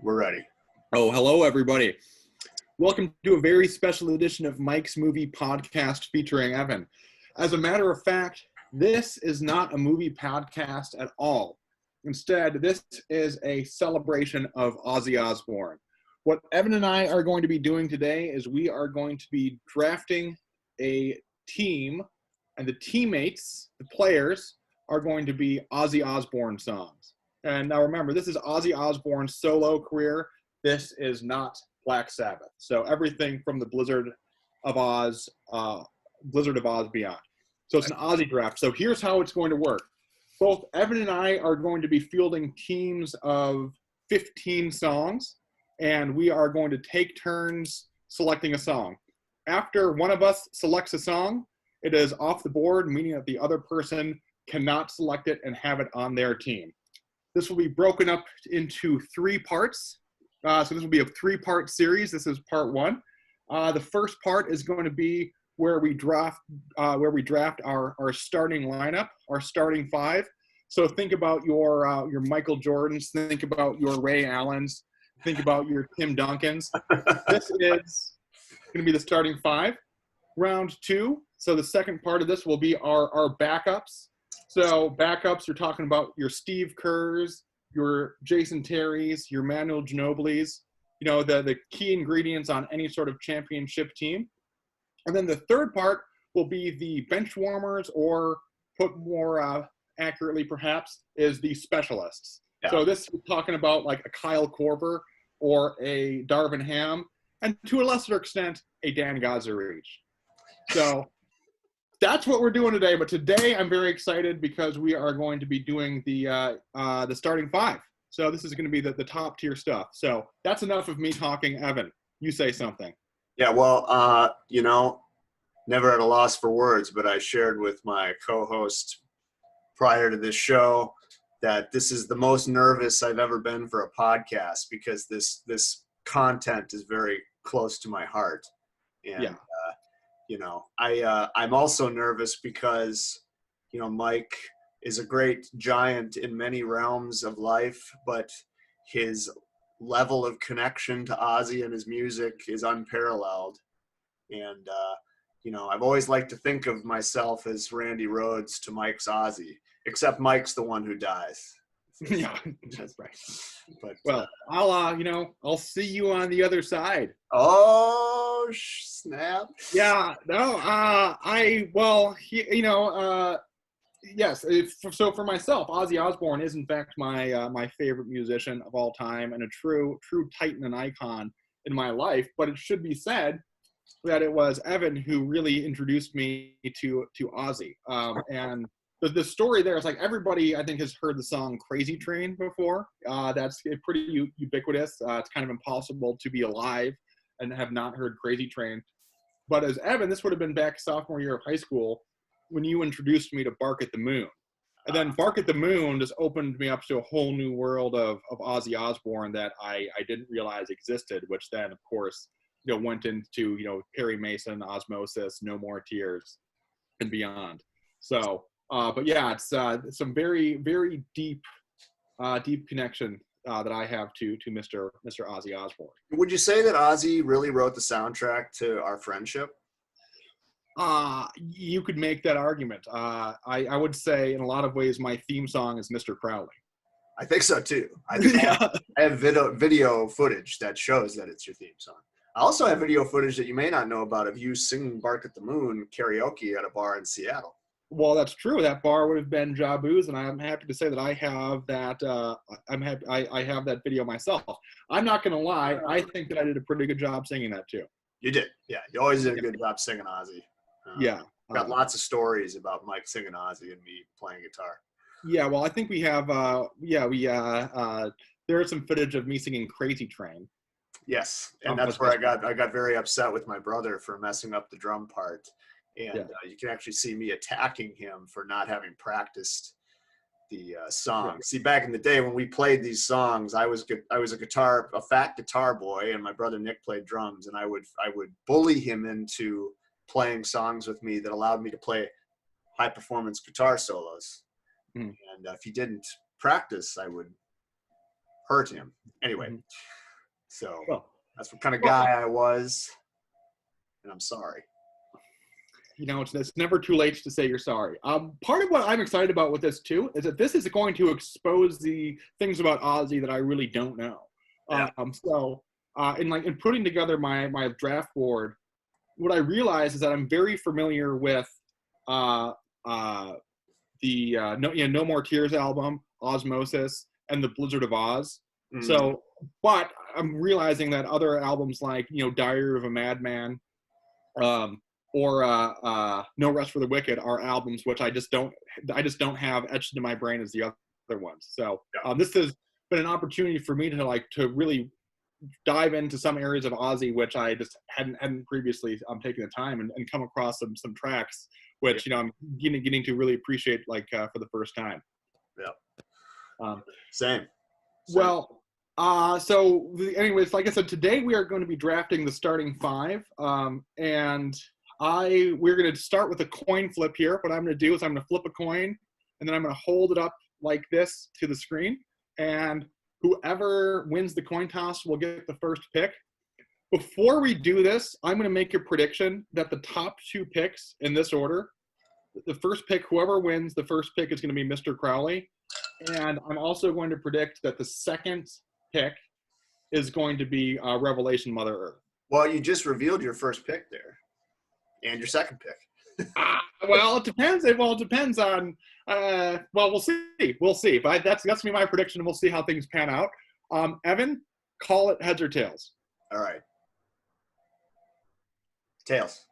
We're ready. Oh, hello, everybody. Welcome to a very special edition of Mike's Movie Podcast featuring Evan. As a matter of fact, this is not a movie podcast at all. Instead, this is a celebration of Ozzy Osbourne. What Evan and I are going to be doing today is we are going to be drafting a team, and the teammates, the players, are going to be Ozzy Osbourne songs. And now remember, this is Ozzy Osbourne's solo career. This is not Black Sabbath. So everything from the Blizzard of Oz beyond. So it's an Ozzy draft. So here's how it's going to work. Both Evan and I are going to be fielding teams of 15 songs, and we are going to take turns selecting a song. After one of us selects a song, it is off the board, meaning that the other person cannot select it and have it on their team. This will be broken up into three parts. So this will be a three-part series. This is part one. The first part is going to be where we draft our starting lineup, our starting five. So think about your Michael Jordans, think about your Ray Allens, think about your Tim Duncans. This is going to be the starting five. Round two. So the second part of this will be our backups. So backups, you're talking about your Steve Kerrs, your Jason Terrys, your Manuel Ginobili's, the key ingredients on any sort of championship team. And then the third part will be the bench warmers, or put more accurately perhaps, is the specialists. Yeah. So this is talking about like a Kyle Korver or a Darvin Ham, and to a lesser extent, a Dan Gazarich. So that's what we're doing today. But today I'm very excited because we are going to be doing the starting five. So this is going to be the top tier stuff. So that's enough of me talking. Evan, you say something. Yeah, well, never at a loss for words, but I shared with my co-host prior to this show that this is the most nervous I've ever been for a podcast, because this content is very close to my heart. And yeah. I'm also nervous because, Mike is a great giant in many realms of life, but his level of connection to Ozzy and his music is unparalleled. And, I've always liked to think of myself as Randy Rhoads to Mike's Ozzy, except Mike's the one who dies. Yeah, that's right. But I'll see you on the other side. Oh, snap! Yeah, no, yes. So for myself, Ozzy Osbourne is in fact my favorite musician of all time, and a true titan and icon in my life. But it should be said that it was Evan who really introduced me to Ozzy, and the story there is like everybody I think has heard the song Crazy Train before. That's pretty ubiquitous. It's kind of impossible to be alive and have not heard Crazy Train. But as Evan, this would have been back sophomore year of high school when you introduced me to Bark at the Moon. And then Bark at the Moon just opened me up to a whole new world of Ozzy Osbourne that I didn't realize existed, which then, of course, went into, Perry Mason, Osmosis, No More Tears, and beyond. So, but yeah, it's some very, very deep connection that I have to Mr. Ozzy Osbourne. Would you say that Ozzy really wrote the soundtrack to our friendship? You could make that argument. I would say in a lot of ways my theme song is Mr. Crowley. I think so too. I have video footage that shows that it's your theme song. I also have video footage that you may not know about of you singing Bark at the Moon karaoke at a bar in Seattle. Well, that's true. That bar would have been Jabu's, and I'm happy to say that I have that. I have that video myself. I'm not going to lie. I think that I did a pretty good job singing that too. You did, yeah. You always did a good job singing Ozzy. Yeah, got lots of stories about Mike singing Ozzy and me playing guitar. Yeah, well, I think we have. There is some footage of me singing Crazy Train. Yes, and that's where I got very upset with my brother for messing up the drum part. And you can actually see me attacking him for not having practiced the song. Right. See, back in the day when we played these songs, I was a fat guitar boy, and my brother Nick played drums, and I would bully him into playing songs with me that allowed me to play high performance guitar solos. And if he didn't practice, I would hurt him. Anyway, Mm-hmm. so Well, that's what kind of guy I was, and I'm sorry. You know, it's never too late to say you're sorry. Part of what I'm excited about with this too is that this is going to expose the things about Ozzy that I really don't know. Yeah. In putting together my draft board, what I realized is that I'm very familiar with the No More Tears album, Osmosis, and the Blizzard of Oz. Mm. So, but I'm realizing that other albums like Diary of a Madman, or No Rest for the Wicked are albums which I just don't have etched into my brain as the other ones. So this has been an opportunity for me to really dive into some areas of Ozzy which I just hadn't previously taken the time and come across some tracks which I'm getting to really appreciate for the first time. Yeah. Same. Well. Anyways, like I said, today we are going to be drafting the starting five, and we're going to start with a coin flip here. What I'm going to do is I'm going to flip a coin, and then I'm going to hold it up like this to the screen, and whoever wins the coin toss will get the first pick. Before we do this, I'm going to make a prediction that the top two picks in this order, the first pick, whoever wins the first pick is going to be Mr. Crowley, and I'm also going to predict that the second pick is going to be Revelation Mother Earth. Well, you just revealed your first pick there, and your second pick. Well, it depends. It depends on. We'll see. We'll see. But that's gonna be my prediction, and we'll see how things pan out. Evan, call it heads or tails. All right. Tails.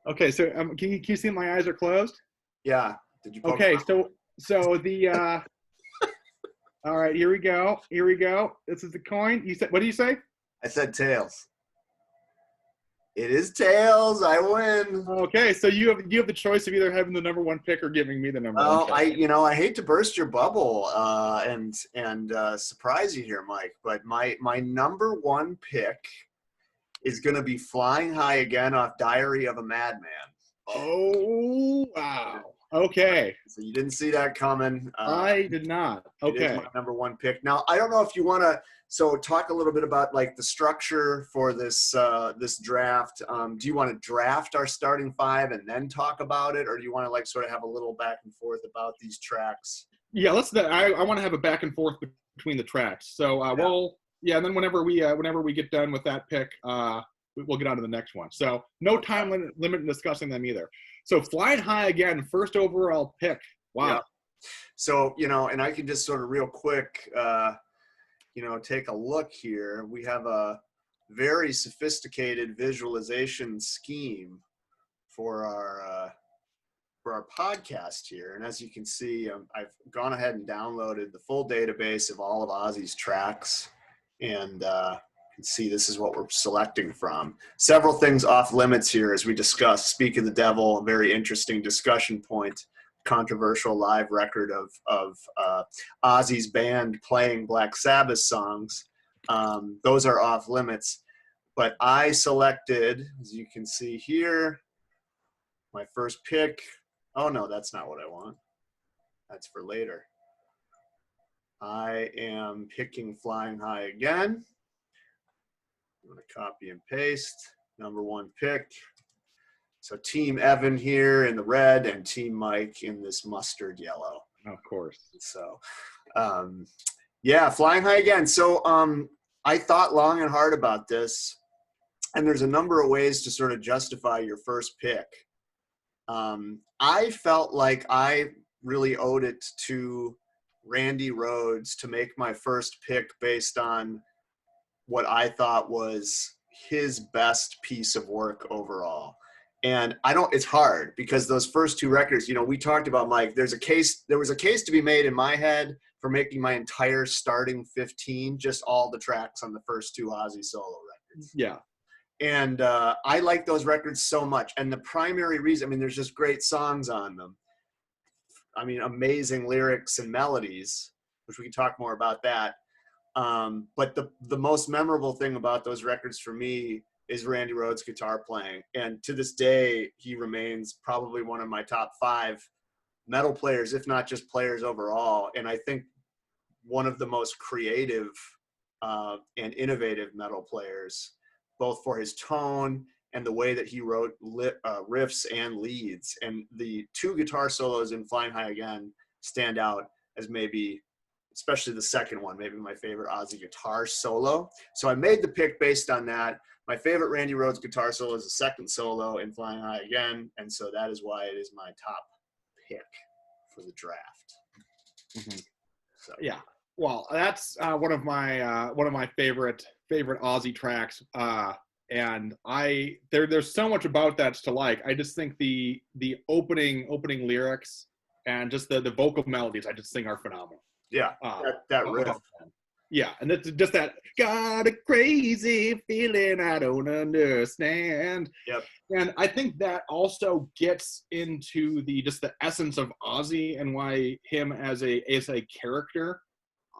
Okay. So can you see my eyes are closed? Yeah. Did you? Okay. So the. All right, here we go. This is the coin. You said, what did you say? I said tails. It is tails. I win. Okay, so you have the choice of either having the number one pick or giving me the number one pick. I hate to burst your bubble and surprise you here, Mike, but my number one pick is going to be Flying High Again off Diary of a Madman. Oh, wow. Okay. So you didn't see that coming. I did not. Okay. It is my number one pick. Now, I don't know if you want to talk a little bit about the structure for this draft. Do you want to draft our starting five and then talk about it, or do you want to sort of have a little back and forth about these tracks? Yeah, I want to have a back and forth between the tracks. So and then whenever we get done with that pick, we'll get on to the next one. So no time limit in discussing them either. So Flying High Again, first overall pick. Wow. Yeah. So, and I can just sort of real quick, take a look here. We have a very sophisticated visualization scheme for our podcast here. And as you can see, I've gone ahead and downloaded the full database of all of Ozzy's tracks. And see, this is what we're selecting from. Several things off limits here as we discuss Speak of the Devil, a very interesting discussion point, controversial live record of Ozzy's band playing Black Sabbath songs. Those are off limits. But I selected, as you can see here, my first pick. Oh, no, that's not what I want. That's for later. I am picking Flying High Again. I'm going to copy and paste. Number one pick. So Team Evan here in the red and Team Mike in this mustard yellow. Of course. So, Flying High Again. So I thought long and hard about this, and there's a number of ways to sort of justify your first pick. I felt like I really owed it to Randy Rhoads to make my first pick based on what I thought was his best piece of work overall. And it's hard because those first two records, we talked about, Mike, there was a case to be made in my head for making my entire starting 15, just all the tracks on the first two Ozzy solo records. Yeah. And I like those records so much. And the primary reason, there's just great songs on them. Amazing lyrics and melodies, which we can talk more about that. But the most memorable thing about those records for me is Randy Rhoads' guitar playing. And to this day, he remains probably one of my top 5 metal players, if not just players overall. And I think one of the most creative and innovative metal players, both for his tone and the way that he wrote riffs and leads. And the 2 guitar solos in Flying High Again stand out as maybe, especially the second one, maybe my favorite Ozzy guitar solo. So I made the pick based on that. My favorite Randy Rhoads guitar solo is the second solo in Flying High Again, and so that is why it is my top pick for the draft. Mm-hmm. So yeah, well, that's one of my favorite Ozzy tracks, and there's so much about that to like. I just think the opening lyrics and just the vocal melodies I just think are phenomenal. Yeah, that riff. Yeah, and it's just that got a crazy feeling I don't understand. Yep. And I think that also gets into the essence of Ozzy and why him as a character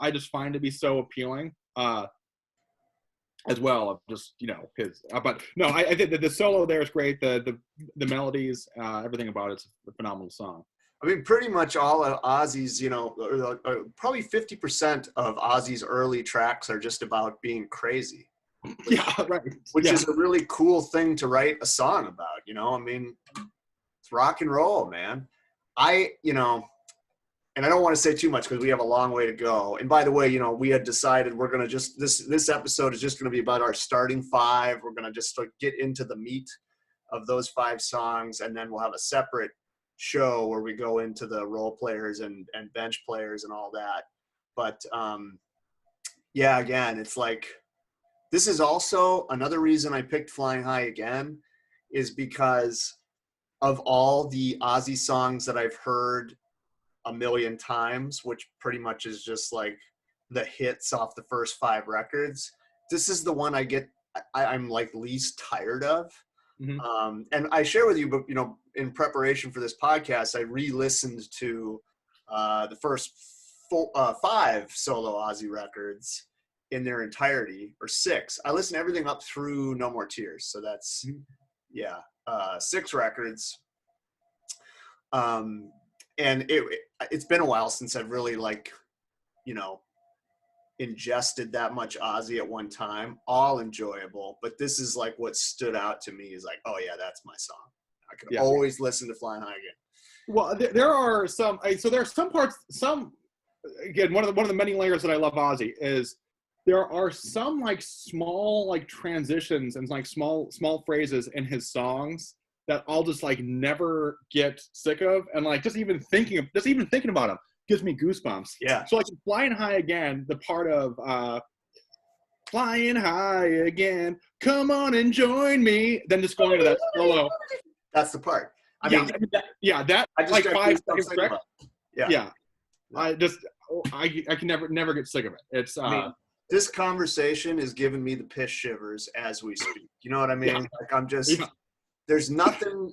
I just find to be so appealing. As well of just his but no, I think that the solo there is great. The melodies, everything about it's a phenomenal song. I mean, pretty much all of Ozzy's, probably 50% of Ozzy's early tracks are just about being crazy. Which is a really cool thing to write a song about, I mean, it's rock and roll, man. And I don't want to say too much because we have a long way to go. And by the way, we had decided we're going to this episode is just going to be about our starting 5. We're going to just get into the meat of those 5 songs, and then we'll have a separate show where we go into the role players and bench players and all that. But again, it's like, this is also another reason I picked Flying High Again, is because of all the Ozzy songs that I've heard a million times, which pretty much is just like the hits off the first 5 records. This is the one I'm like least tired of. Mm-hmm. And I share with you, but in preparation for this podcast, I re-listened to the first 5 solo Ozzy records in their entirety, or 6. I listened to everything up through No More Tears. So that's, 6 records. And it's been a while since I've really ingested that much Ozzy at one time. All enjoyable, but this is like what stood out to me is like, oh yeah, that's my song. I could always listen to Flying High Again. Well, there are some. So there are some parts. Again, one of the many layers that I love Ozzy is there are some like small like transitions and like small phrases in his songs that I'll just like never get sick of, and like just even thinking about them gives me goosebumps. Yeah. So like Flying High Again, the part of Flying High Again, come on and join me. Then just going into that solo. That's the part. I mean, that I just like 5 seconds stretch. Yeah. I can never get sick of it. It's this conversation is giving me the piss shivers as we speak. You know what I mean? Yeah. Like I'm just there's nothing.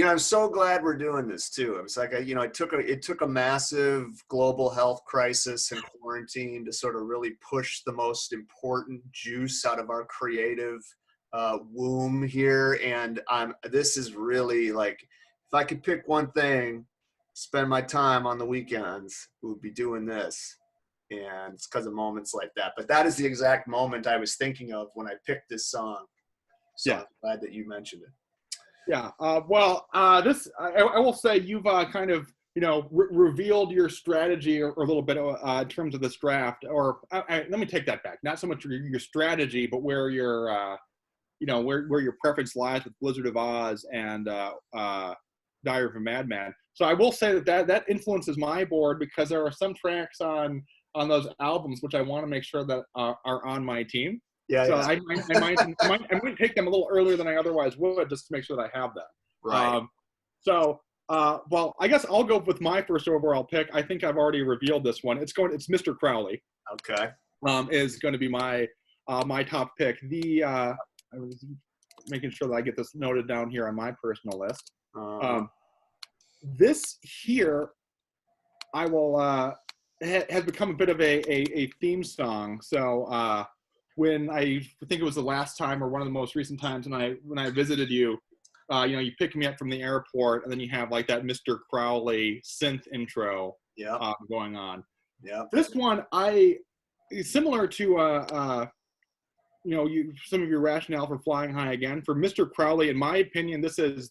I'm so glad we're doing this too. It's like it took a massive global health crisis and quarantine to sort of really push the most important juice out of our creative womb here. And this is really like, if I could pick one thing, spend my time on the weekends, it would be doing this. And it's because of moments like that. But that is the exact moment I was thinking of when I picked this song. So I'm glad that you mentioned it. Yeah. I will say you've kind of, revealed your strategy or a little bit in terms of this draft. Or let me take that back. Not so much your strategy, but where your, where your preference lies with Blizzard of Oz and Diary of a Madman. So I will say that influences my board because there are some tracks on those albums which I want to make sure that are on my team. Yeah. So I might take them a little earlier than I otherwise would, just to make sure that I have them. Right. Well, I guess I'll go with my first overall pick. I think I've already revealed this one. It's Mr. Crowley. Okay. Is going to be my top pick. I was making sure that I get this noted down here on my personal list. This here, I will has become a bit of a theme song. So when I think it was the last time or one of the most recent times when I visited you, you pick me up from the airport and then you have like that Mr. Crowley synth intro going on. Yeah. This one similar to some of your rationale for Flying High Again. For Mr. Crowley, in my opinion, this is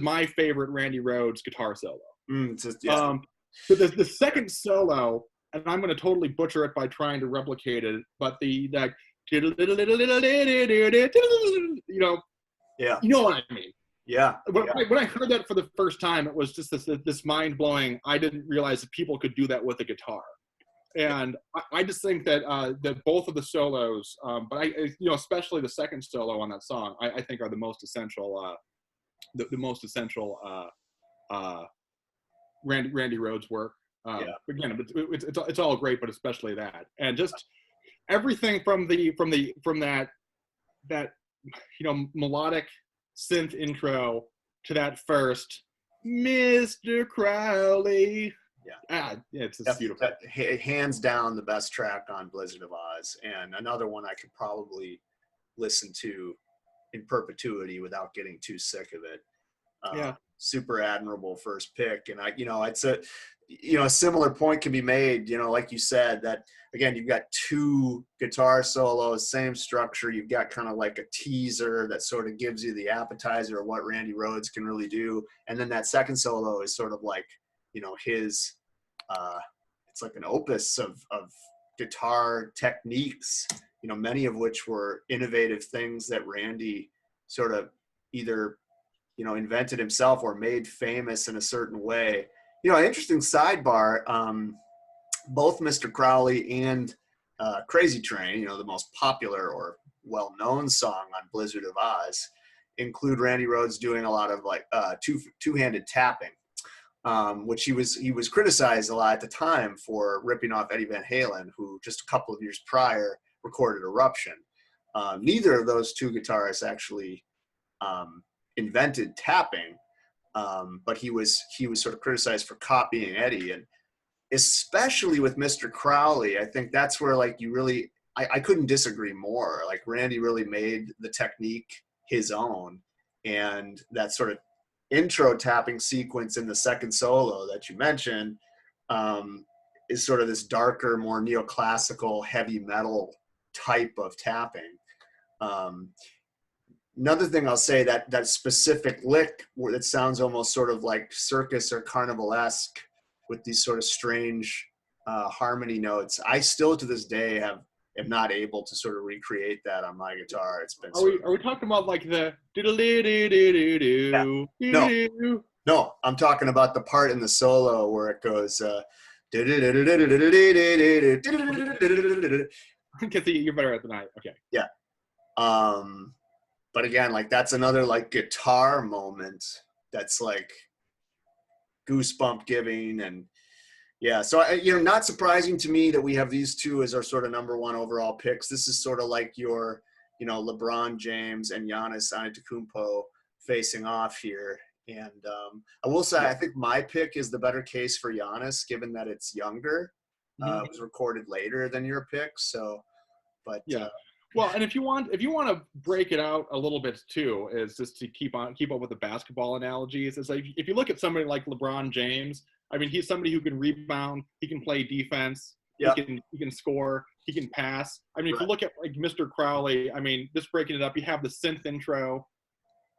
my favorite Randy Rhoads guitar solo. The second solo, and I'm going to totally butcher it by trying to replicate it, but you know what I mean. Yeah. When I heard that for the first time, it was just this mind blowing. I didn't realize that people could do that with a guitar. And I just think that that both of the solos, but especially the second solo on that song, I think are the most essential, Randy Rhoads work. Again, it's all great, but especially that, and just everything from that melodic synth intro to that first Mr. Crowley. It's beautiful. Hands down the best track on Blizzard of Oz, and another one I could probably listen to in perpetuity without getting too sick of it. Super admirable first pick, and I'd say, a similar point can be made. Like you said, that again, you've got two guitar solos, same structure. You've got kind of like a teaser that sort of gives you the appetizer of what Randy Rhoads can really do, and then that second solo is sort of like, his it's like an opus of guitar techniques, many of which were innovative things that Randy sort of either invented himself or made famous in a certain way. Interesting sidebar, both Mr. Crowley and Crazy Train, the most popular or well-known song on Blizzard of Oz, include Randy Rhoads doing a lot of like two-handed tapping. Which he was criticized a lot at the time for ripping off Eddie Van Halen, who just a couple of years prior recorded Eruption. Neither of those two guitarists actually invented tapping, but he was sort of criticized for copying Eddie, and especially with Mr. Crowley, I think that's where like I couldn't disagree more. Like Randy really made the technique his own, and that sort of intro tapping sequence in the second solo that you mentioned is sort of this darker, more neoclassical, heavy metal type of tapping. Another thing I'll say, that specific lick where it sounds almost sort of like circus or carnivalesque with these sort of strange harmony notes, I still to this day am not able to sort of recreate that on my guitar. It's been. Are we talking about like the? No, I'm talking about the part in the solo where it goes. You're better at the night. Okay. Yeah. But again, like that's another like guitar moment that's like goosebump giving, and yeah. So not surprising to me that we have these two as our sort of number one overall picks. This is sort of like your, LeBron James and Giannis Antetokounmpo facing off here. And I will say, I think my pick is the better case for Giannis, given that it's younger. It was recorded later than your pick. So, but yeah. Well, and if you want to break it out a little bit too, is just to keep up with the basketball analogies. Is like if you look at somebody like LeBron James, I mean, he's somebody who can rebound, he can play defense, he can score, he can pass. I mean, if you look at like Mr. Crowley, I mean, just breaking it up, you have the synth intro,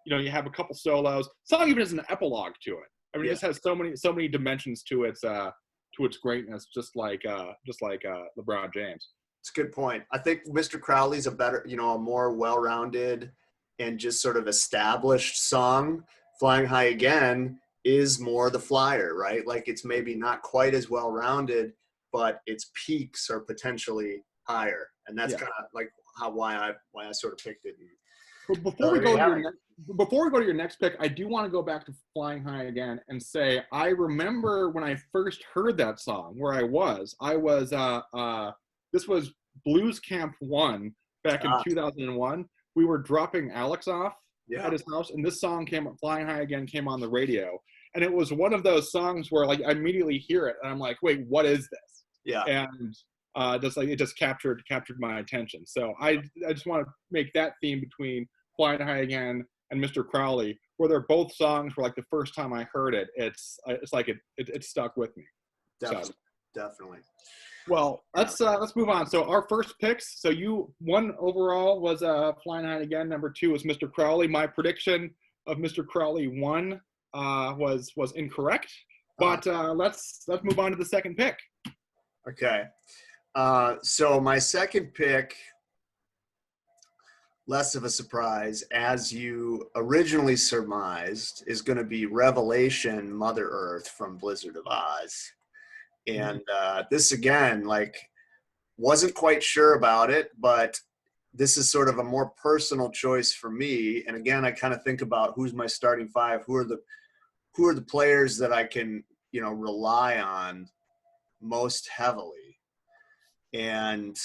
you have a couple solos. Song even has an epilogue to it. I mean, it just has so many dimensions to its greatness, just like LeBron James. It's a good point. I think Mr. Crowley's a better, a more well-rounded and just sort of established song. Flying High Again is more the flyer, right? Like it's maybe not quite as well-rounded, but its peaks are potentially higher. And that's kind of like why I sort of picked it. But before we go to your next pick, I do want to go back to Flying High Again and say, I remember when I first heard that song where I was this was Blues Camp 1 back in 2001. We were dropping Alex off at his house, and this song Flying High Again came on the radio. And it was one of those songs where like I immediately hear it and I'm like, wait, what is this? Yeah. And it just captured my attention. So I just want to make that theme between Flying High Again and Mr. Crowley, where they're both songs where like the first time I heard it, it's like it stuck with me. Definitely. definitely. Well, let's move on. So our first picks. So one overall was Flying High Again. Number 2 was Mr. Crowley. My prediction of Mr. Crowley 1 was incorrect. But let's move on to the second pick. Okay. So my second pick, less of a surprise, as you originally surmised, is going to be Revelation Mother Earth from Blizzard of Oz. And this, again, like, wasn't quite sure about it, but this is sort of a more personal choice for me. And again, I kind of think about who's my starting 5, who are the players that I can, rely on most heavily. And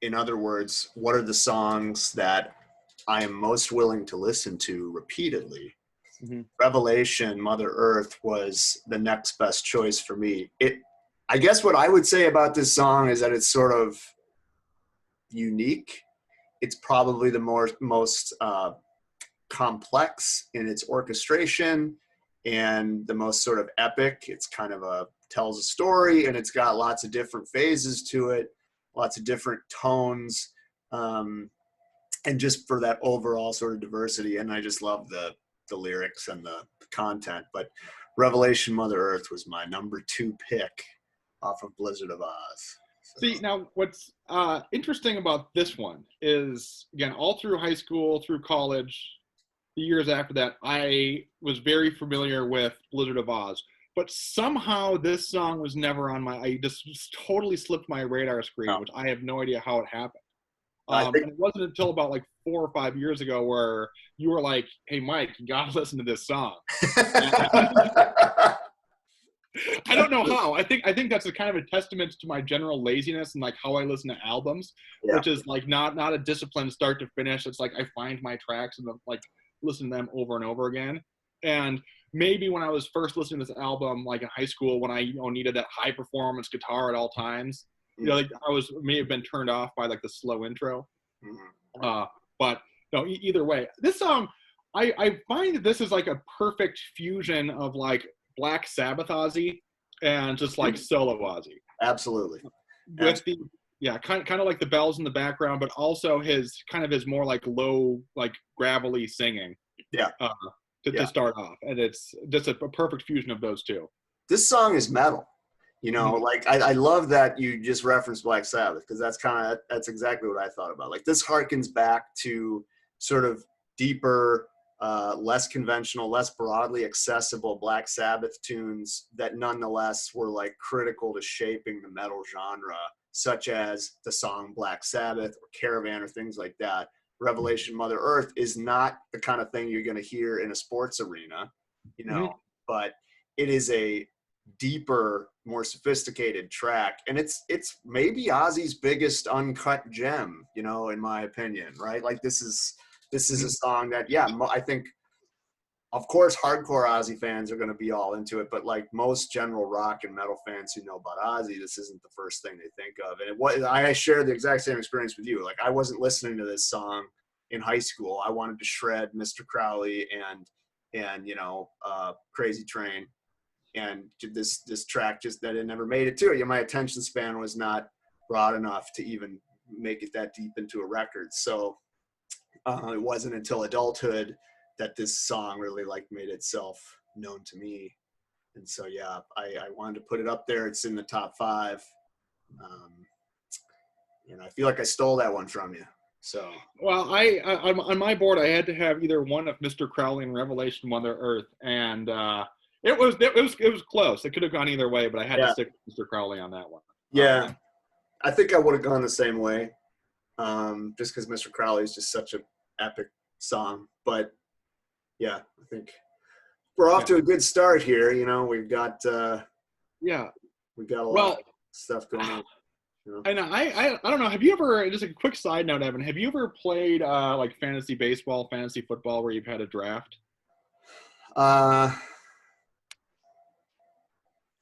in other words, what are the songs that I am most willing to listen to repeatedly? Mm-hmm. Revelation Mother Earth was the next best choice for me. I guess what I would say about this song is that it's sort of unique. It's probably the most complex in its orchestration and the most sort of epic. It's kind of tells a story, and it's got lots of different phases to it, lots of different tones, and just for that overall sort of diversity. And I just love the lyrics and the content. But Revelation Mother Earth was my number 2 pick off of Blizzard of Oz. So. See, now what's interesting about this one is, again, all through high school, through college, the years after that, I was very familiar with Blizzard of Oz. But somehow this song was never on I just totally slipped my radar screen, which I have no idea how it happened. And it wasn't until about like 4 or 5 years ago where you were like, "Hey, Mike, you gotta listen to this song." I don't know how. I think that's a kind of a testament to my general laziness and like how I listen to albums, which is like not a disciplined start to finish. It's like I find my tracks and like listen to them over and over again. And maybe when I was first listening to this album, like in high school, when I needed that high performance guitar at all times, like I may have been turned off by like the slow intro. But no, either way, this song, I find that this is like a perfect fusion of like Black Sabbath Ozzy and just like solo Ozzy. Absolutely. With kind of like the bells in the background, but also his more like low, like gravelly singing. To start off, and it's just a perfect fusion of those two. This song is metal, like I love that you just referenced Black Sabbath, because that's exactly what I thought about. Like, this harkens back to sort of deeper, less conventional, less broadly accessible Black Sabbath tunes that nonetheless were like critical to shaping the metal genre, such as the song Black Sabbath or Caravan or things like that. Revelation Mother Earth is not the kind of thing you're going to hear in a sports arena, but it is a deeper, more sophisticated track. And it's maybe Ozzy's biggest uncut gem, in my opinion, right? Like, this is a song that, I think, of course, hardcore Ozzy fans are going to be all into it, but like most general rock and metal fans who know about Ozzy, this isn't the first thing they think of. And I share the exact same experience with you. Like, I wasn't listening to this song in high school. I wanted to shred Mr. Crowley and Crazy Train, and this track just that it never made it to it. My attention span was not broad enough to even make it that deep into a record. So it wasn't until adulthood that this song really like made itself known to me. And so, I wanted to put it up there. It's in the top 5. I feel like I stole that one from you. So, well, on my board, I had to have either one of Mr. Crowley and Revelation Mother Earth. And it was close. It could have gone either way, but I had to stick with Mr. Crowley on that one. Yeah. I think I would have gone the same way. Just because Mr. Crowley is just such an epic song. But I think we're off to a good start here. We've got we've got a lot of stuff going on. And I don't know. Have you ever, just a quick side note, Evan, have you ever played like fantasy baseball, fantasy football, where you've had a draft?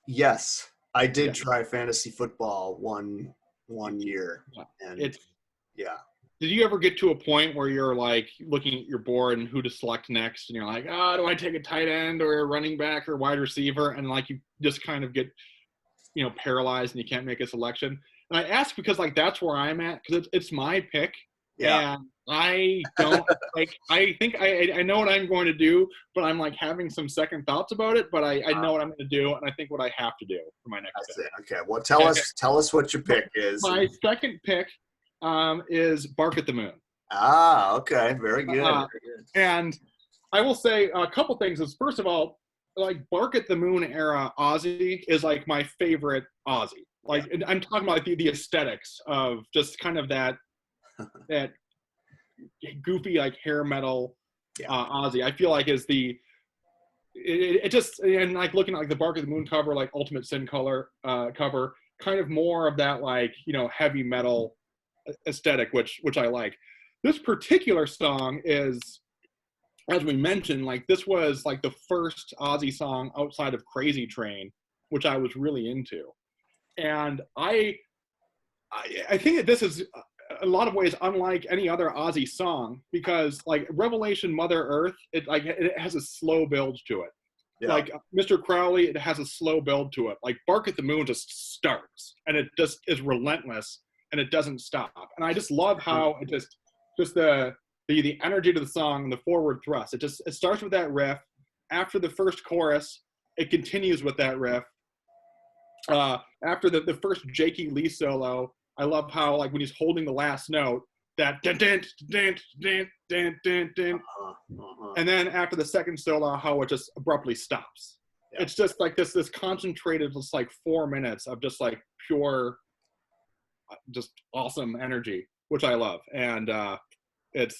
Yes, I did try fantasy football one year, and Did you ever get to a point where you're like looking at your board and who to select next, and you're like, do I take a tight end or a running back or wide receiver, and like you just kind of get paralyzed and you can't make a selection. And I ask because like that's where I'm at, because it's my pick. Yeah. And I don't like. I think I know what I'm going to do, but I'm like having some second thoughts about it. But I know what I'm going to do, and I think what I have to do for my next pick. Okay. Well, tell us what your pick is. My second pick is Bark at the Moon. Okay. Very good. Very good. And I will say a couple things. Is first of all, like Bark at the Moon era Ozzy is like my favorite Ozzy. Like I'm talking about like the aesthetics of just kind of that goofy like hair metal Ozzy. I feel like is it just, and like looking at like the Bark at the Moon cover, like Ultimate Sin color cover, kind of more of that like heavy metal aesthetic, which I like. This particular song is, as we mentioned, like this was like the first Ozzy song outside of Crazy Train, which I was really into. And I think that this is a lot of ways unlike any other Ozzy song, because like Revelation Mother Earth, it has a slow build to it. Yeah. Like Mr. Crowley, it has a slow build to it. Like Bark at the Moon just starts and it just is relentless and it doesn't stop. And I just love how it just the energy to the song, the forward thrust. It starts with that riff. After the first chorus, it continues with that riff. After the first Jakey Lee solo, I love how like when he's holding the last note, that dun, dun, dun, dun, dun, dun, dun. And then after the second solo, how it just abruptly stops. Yeah. It's just like this concentrated, just like 4 minutes of just like pure, just awesome energy, which I love. And it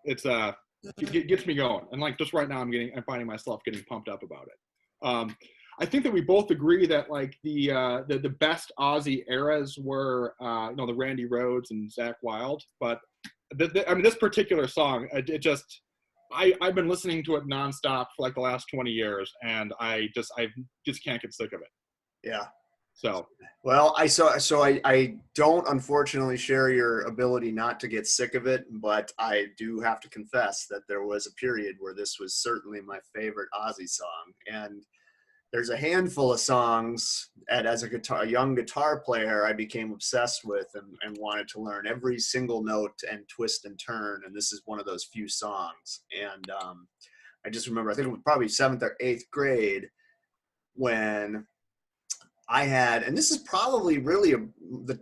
gets me going. And like just right now, I'm finding myself getting pumped up about it. I think that we both agree that like the best Ozzy eras were the Randy Rhoads and Zakk Wylde, but this particular song, I've been listening to it nonstop for like the last 20 years, and I just can't get sick of it. Yeah. So well, I don't unfortunately share your ability not to get sick of it, but I do have to confess that there was a period where this was certainly my favorite Ozzy song. And there's a handful of songs as a young guitar player I became obsessed with and wanted to learn every single note and twist and turn. And this is one of those few songs. And I just remember, I think it was probably 7th or 8th grade when I had, and this is probably really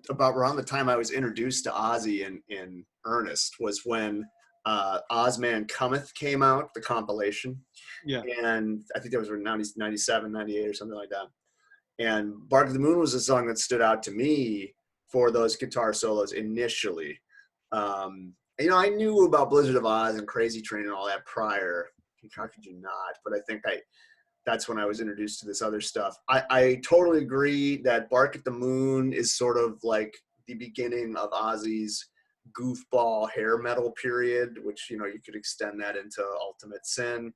about around the time I was introduced to Ozzy in earnest, was when Ozman Cometh came out, the compilation. Yeah. And I think that was 97, 98 or something like that. And Bark at the Moon was a song that stood out to me for those guitar solos initially. I knew about Blizzard of Oz and Crazy Train and all that prior. How could you not? But I think that's when I was introduced to this other stuff. I totally agree that Bark at the Moon is sort of like the beginning of Ozzy's goofball hair metal period, which, you could extend that into Ultimate Sin.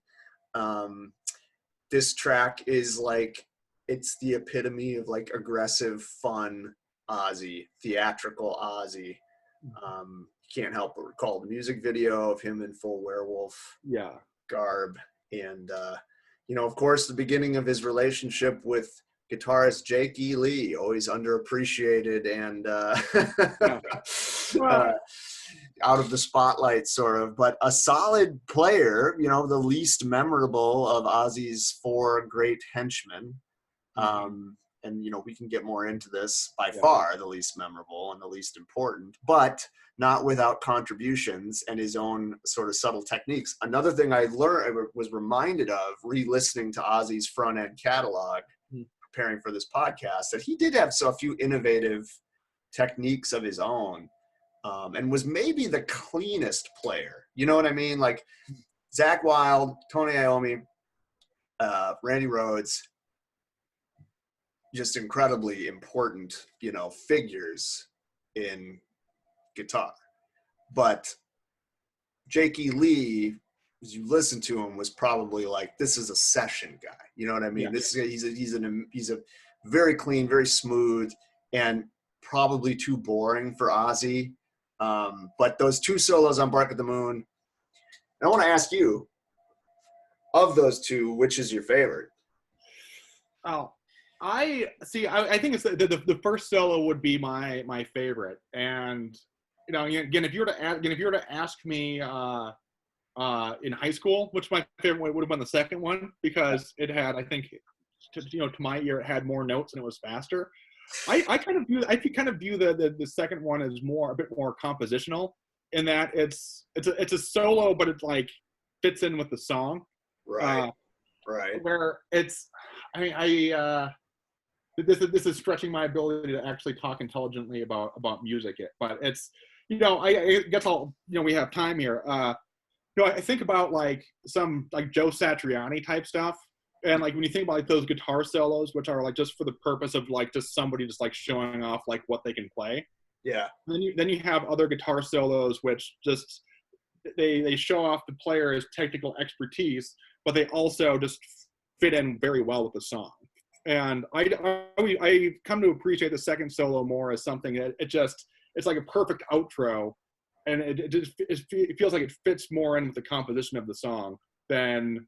This track is like, it's the epitome of like aggressive, fun Ozzy, theatrical Ozzy. Can't help but recall the music video of him in full werewolf garb. And, of course, the beginning of his relationship with guitarist Jakey Lee, always underappreciated and out of the spotlight, sort of, but a solid player, the least memorable of Ozzy's 4 great henchmen. And, we can get more into this, by far the least memorable and the least important, but not without contributions and his own sort of subtle techniques. Another thing I was reminded of re-listening to Ozzy's front end catalog, preparing for this podcast, that he did have a few innovative techniques of his own, and was maybe the cleanest player. You know what I mean? Like Zakk Wylde, Tony Iommi, Randy Rhoads, just incredibly important, figures in guitar. But Jakey Lee, as you listen to him, was probably like, this is a session guy. You know what I mean? Yeah. He's a very clean, very smooth, and probably too boring for Ozzy. But those 2 solos on Bark at the Moon, I want to ask you, of those 2, which is your favorite? Oh, I see. I think it's the first solo would be my favorite, and again, if you were to ask me in high school, which my favorite would have been the second one because it had, I think, to my ear, it had more notes and it was faster. I kind of view the second one as a bit more compositional in that it's a solo, but it like fits in with the song. Right. Right. Where it's, this is stretching my ability to actually talk intelligently about music, but it's, I guess we have time here. I think about like some like Joe Satriani type stuff. And like when you think about like those guitar solos, which are like just for the purpose of like just somebody just like showing off like what they can play. Yeah. Then you have other guitar solos which just they show off the player's technical expertise, but they also just fit in very well with the song. And I come to appreciate the second solo more as something that it's like a perfect outro, and it feels like it fits more in with the composition of the song than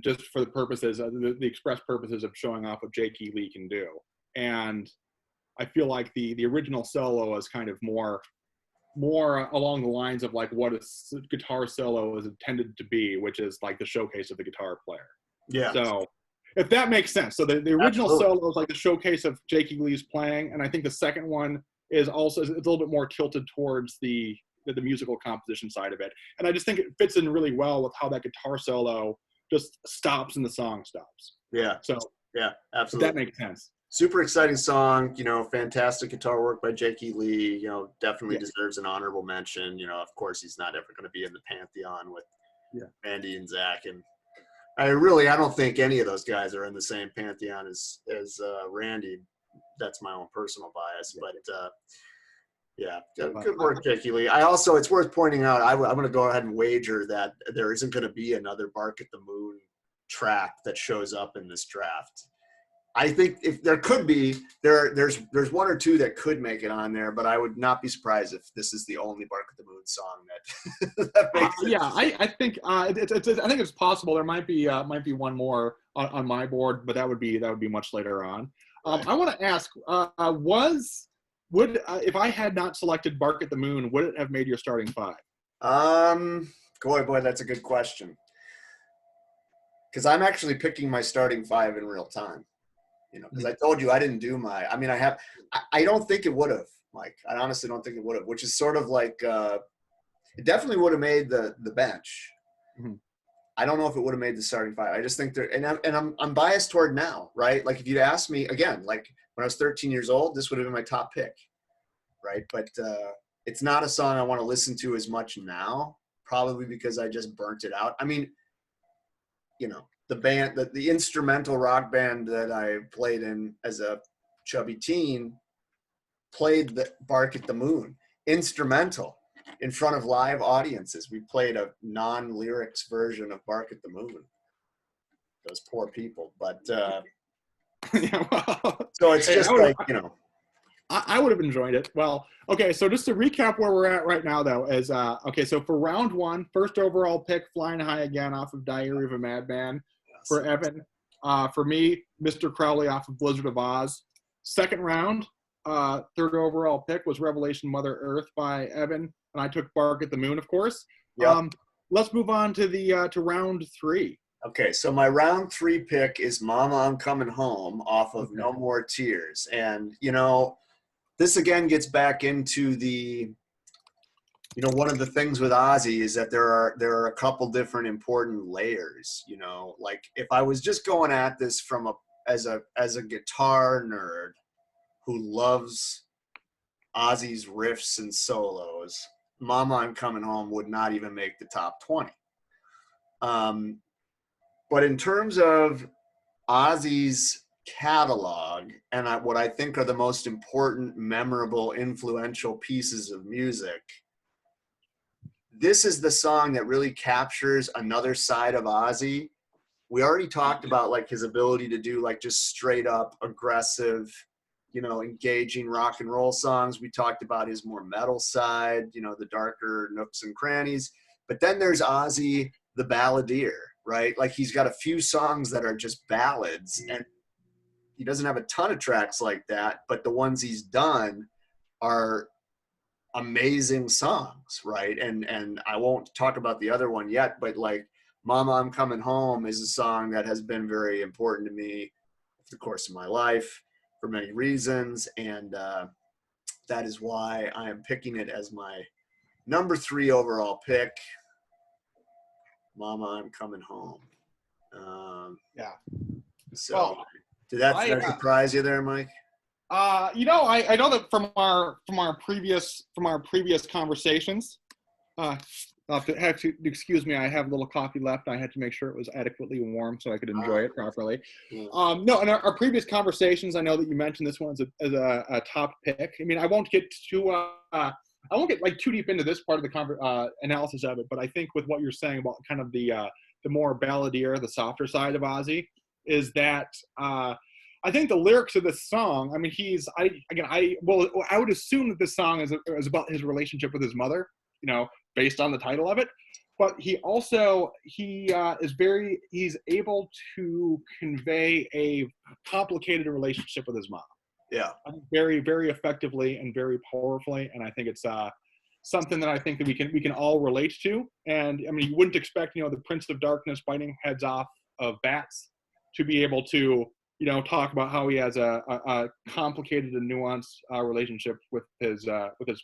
just for the purposes, the express purposes of showing off what Jake E. Lee can do. And I feel like the original solo is kind of more along the lines of like what a guitar solo is intended to be, which is like the showcase of the guitar player. Yeah. So if that makes sense. So the original Absolutely. solo is like the showcase of Jake E. Lee's playing, and I think the second one is also, it's a little bit more tilted towards the musical composition side of it. And I just think it fits in really well with how that guitar solo just stops and the song stops. Yeah. So yeah, absolutely. That makes sense. Super exciting song, fantastic guitar work by Jake E. Lee, definitely deserves an honorable mention. Of course, he's not ever going to be in the pantheon with Andy and Zach. And I don't think any of those guys are in the same pantheon as Randy. That's my own personal bias, but good work, Jake E. Lee. It's worth pointing out, I'm going to go ahead and wager that there isn't going to be another Bark at the Moon track that shows up in this draft. I think if there could be, there's one or two that could make it on there, but I would not be surprised if this is the only Bark at the Moon song that makes it. Yeah, I think I think it's possible. There might be one more on my board, but that would be much later on. Right. I want to ask, if I had not selected Bark at the Moon, would it have made your starting five? Boy, that's a good question. Because I'm actually picking my starting five in real time. Because I told you I didn't do I don't think it would have, Mike. I honestly don't think it would have, which is sort of like, it definitely would have made the bench. Mm-hmm. I don't know if it would have made the starting five. I just think I'm biased toward now, right? Like if you'd asked me again, like when I was 13 years old, this would have been my top pick, right? But it's not a song I want to listen to as much now, probably because I just burnt it out. I mean, the band, the instrumental rock band that I played in as a chubby teen played the Bark at the Moon instrumental in front of live audiences. We played a non-lyrics version of Bark at the Moon. Those poor people, but so it's just I would have enjoyed it. Well, okay, so just to recap where we're at right now, though, is so for round one, first overall pick, Flying High Again off of Diary of a Madman for Evan. For me, Mr. Crowley off of Blizzard of Oz. Second round, third overall pick was Revelation Mother Earth by Evan, and I took Bark at the Moon, of course. Yep. Let's move on to round three. Okay, so my round three pick is Mama, I'm Coming Home off of No More Tears. And, this again gets back into the, one of the things with Ozzy is that there are a couple different important layers, like if I was just going at this as a guitar nerd who loves Ozzy's riffs and solos, Mama, I'm Coming Home would not even make the top 20. But in terms of Ozzy's catalog and what I think are the most important, memorable, influential pieces of music, this is the song that really captures another side of Ozzy. We already talked about like his ability to do like just straight up aggressive, engaging rock and roll songs. We talked about his more metal side, the darker nooks and crannies. But then there's Ozzy, the balladeer. right? Like he's got a few songs that are just ballads, and he doesn't have a ton of tracks like that, but the ones he's done are amazing songs, right? And I won't talk about the other one yet, but like Mama, I'm Coming Home is a song that has been very important to me over the course of my life for many reasons, and that is why I am picking it as my number 3 overall pick. Mama, I'm Coming Home. Yeah. So Well, did that surprise you there, Mike? You know, I know that from our previous conversations. I'll have to excuse me. I have a little coffee left. I had to make sure it was adequately warm so I could enjoy it properly. Yeah. No, in our previous conversations, I know that you mentioned this one as a top pick. I mean, I won't get like too deep into this part of the analysis of it, but I think with what you're saying about kind of the more balladier, the softer side of Ozzy, is that I think the lyrics of this song. I mean, I would assume that this song is about his relationship with his mother. You know, based on the title of it, but he's able to convey a complicated relationship with his mom. Yeah, very, very effectively and very powerfully, and I think it's something that I think that we can all relate to. And I mean, you wouldn't expect, you know, the Prince of Darkness biting heads off of bats to be able to, you know, talk about how he has a complicated and nuanced relationship with his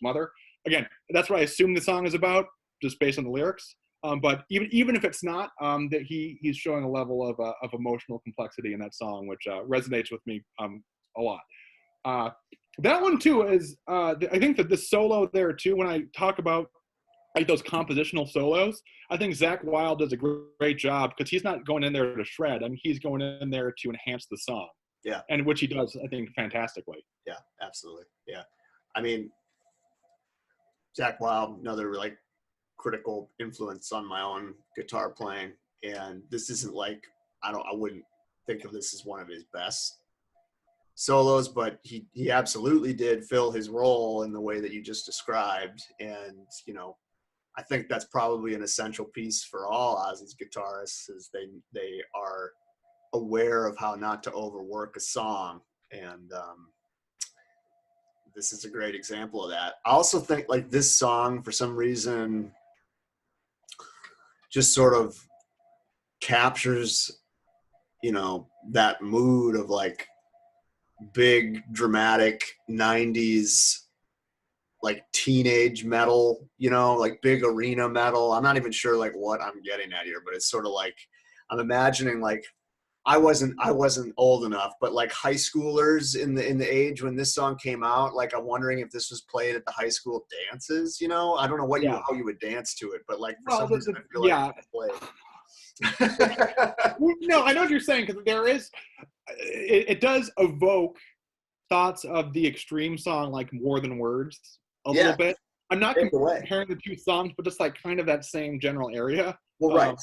mother. Again, that's what I assume the song is about, just based on the lyrics. But even if it's not, that he's showing a level of emotional complexity in that song, which resonates with me a lot. That one too is I think that the solo there too. When I talk about like those compositional solos, I think Zakk Wylde does a great job because he's not going in there to shred. I mean, he's going in there to enhance the song. Yeah, and which he does, I think, fantastically. Yeah, absolutely. Yeah, I mean, Zakk Wylde, another like critical influence on my own guitar playing, and this isn't like I wouldn't think of this as one of his best solos, but he absolutely did fill his role in the way that you just described. And you know, I think that's probably an essential piece for all Ozzy's guitarists, is they are aware of how not to overwork a song, and this is a great example of that. I also think like this song for some reason just sort of captures, you know, that mood of like big dramatic 90s like teenage metal, you know, like big arena metal. I'm not even sure like what I'm getting at here, but it's sort of like I'm imagining like I wasn't old enough, but like high schoolers in the age when this song came out, like I'm wondering if this was played at the high school dances. You know, I don't know how you would dance to it, but like for some reason I feel like it played. No, I know what you're saying, because there is it does evoke thoughts of the Extreme song, like More Than Words, a little bit. I'm not comparing the two songs, but just like kind of that same general area. Well, right.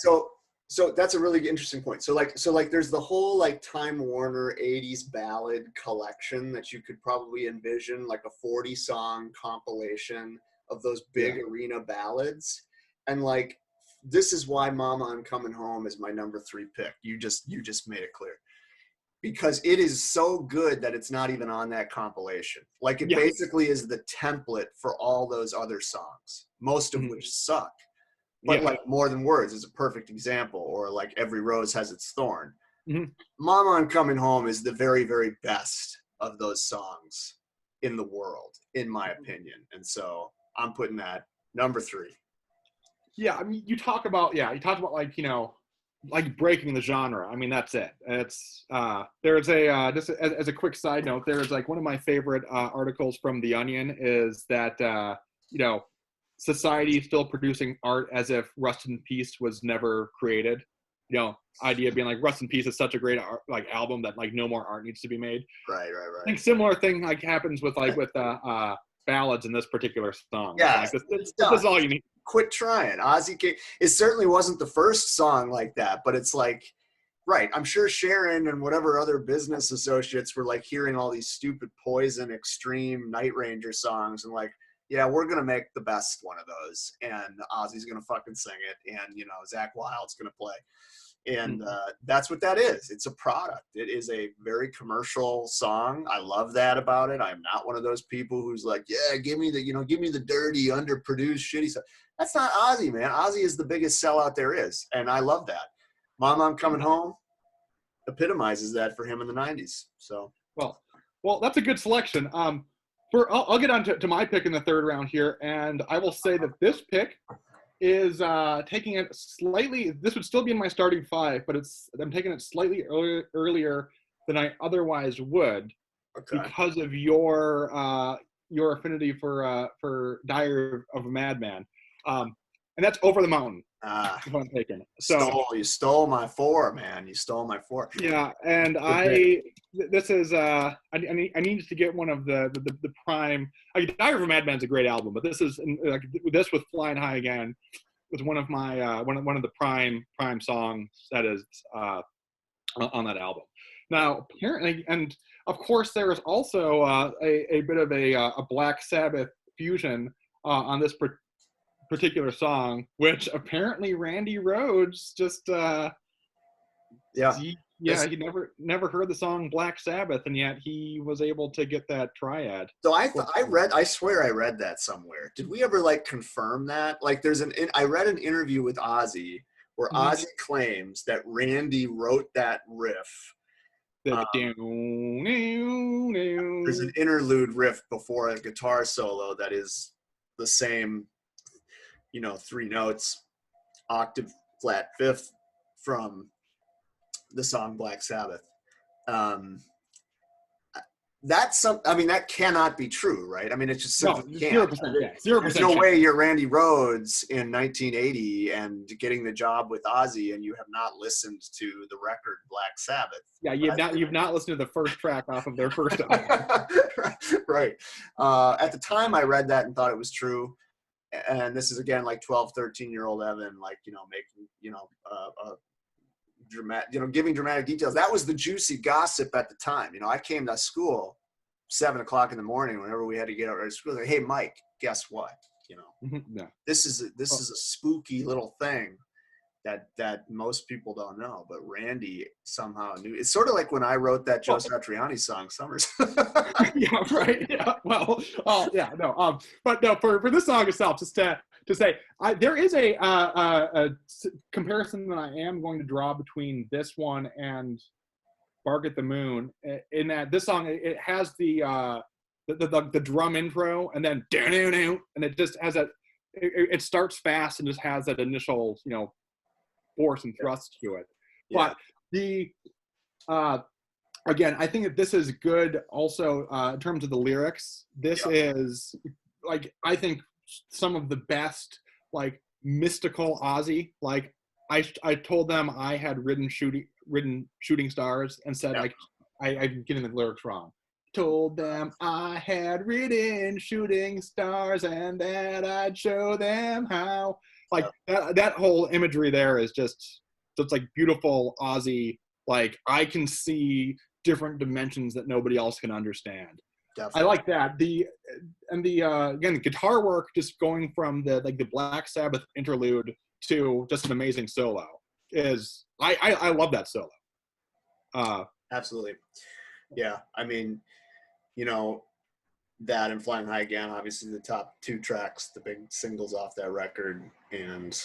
So that's a really interesting point. So like there's the whole like Time Warner 80s ballad collection that you could probably envision, like a 40 song compilation of those big arena ballads. And like this is why Mama, I'm Coming Home is my number 3 pick. You just made it clear. Because it is so good that it's not even on that compilation. Like it basically is the template for all those other songs, most of which suck. But like More Than Words is a perfect example, or like Every Rose Has Its Thorn. Mm-hmm. Mama, I'm Coming Home is the very, very best of those songs in the world, in my opinion. And so I'm putting that number 3. Yeah, I mean, you talk about like, you know, like breaking the genre. I mean, that's it. It's there's a just as a quick side note, there's like one of my favorite articles from The Onion is that you know, society is still producing art as if Rust in Peace was never created. You know, idea being like Rust in Peace is such a great art, like album that like no more art needs to be made. Right. I think similar thing like happens with ballads in this particular song. Yeah, like, this is all you need. Quit trying. Ozzy, it certainly wasn't the first song like that, but it's like, right, I'm sure Sharon and whatever other business associates were like hearing all these stupid Poison, Extreme, Night Ranger songs and like, yeah, we're gonna make the best one of those, and Ozzy's gonna fucking sing it, and Zach Wilde's gonna play, and that's what that is. It's a product. It is a very commercial song. I love that about it. I'm not one of those people who's like, yeah, give me the dirty, underproduced, shitty stuff. That's not Ozzy, man. Ozzy is the biggest sellout there is, and I love that. Mama, I'm Coming Home epitomizes that for him in the 90s. So well, that's a good selection. I'll get on to my pick in the third round here, and I will say that this pick is taking it slightly. This would still be in my starting five, but I'm taking it slightly earlier than I otherwise would, because of your affinity for Diary of a Madman, and that's Over the Mountain. If I'm taking it. So you stole my four, man. You stole my four. Yeah, and this is I needed to get one of the prime. Diary of a Madman's a great album, but this is this with Flying High Again was one of my one of the prime songs that is on that album. Now, apparently, and of course, there is also a bit of a Black Sabbath fusion on this particular song, which apparently Randy Rhoads just he never heard the song Black Sabbath, and yet he was able to get that triad. So I swear I read that somewhere. Did we ever confirm that? I read an interview with Ozzy where Ozzy claims that Randy wrote that riff. There's an interlude riff before a guitar solo that is the same, 3 notes, octave, flat, fifth from the song Black Sabbath. That cannot be true, right? I mean, it's just simply can't. 0%. There's no way you're Randy Rhoads in 1980 and getting the job with Ozzy and you have not listened to the record Black Sabbath. Yeah, you've not listened to the first track off of their first album. Right. At the time I read that and thought it was true. And this is again 12, 13-year-old Evan, making, dramatic, giving dramatic details. That was the juicy gossip at the time. I came to school 7:00 in the morning whenever we had to get out of school. Like, hey, Mike, guess what? This is a spooky little thing that most people don't know, but Randy somehow knew. It's sort of like when I wrote that Joe Satriani song, Summers. Yeah, right. Yeah. Well, yeah, no. But no, for this song itself, just to say, there is a comparison that I am going to draw between this one and Bark at the Moon, in that this song, it has the drum intro, and then and it just has it starts fast and just has that initial force and thrust to it. Yeah. But again, I think that this is good also in terms of the lyrics. This is I think some of the best mystical Ozzy. I told them I had ridden shooting stars and said I'm getting the lyrics wrong. Told them I had ridden shooting stars and that I'd show them how. That whole imagery there is just beautiful Ozzy. I can see different dimensions that nobody else can understand. Definitely. I like that. Again, the guitar work, just going from the Black Sabbath interlude to just an amazing solo is I love that solo. Absolutely. Yeah. I mean, that and Flying High Again, obviously the top 2 tracks, the big singles off that record, and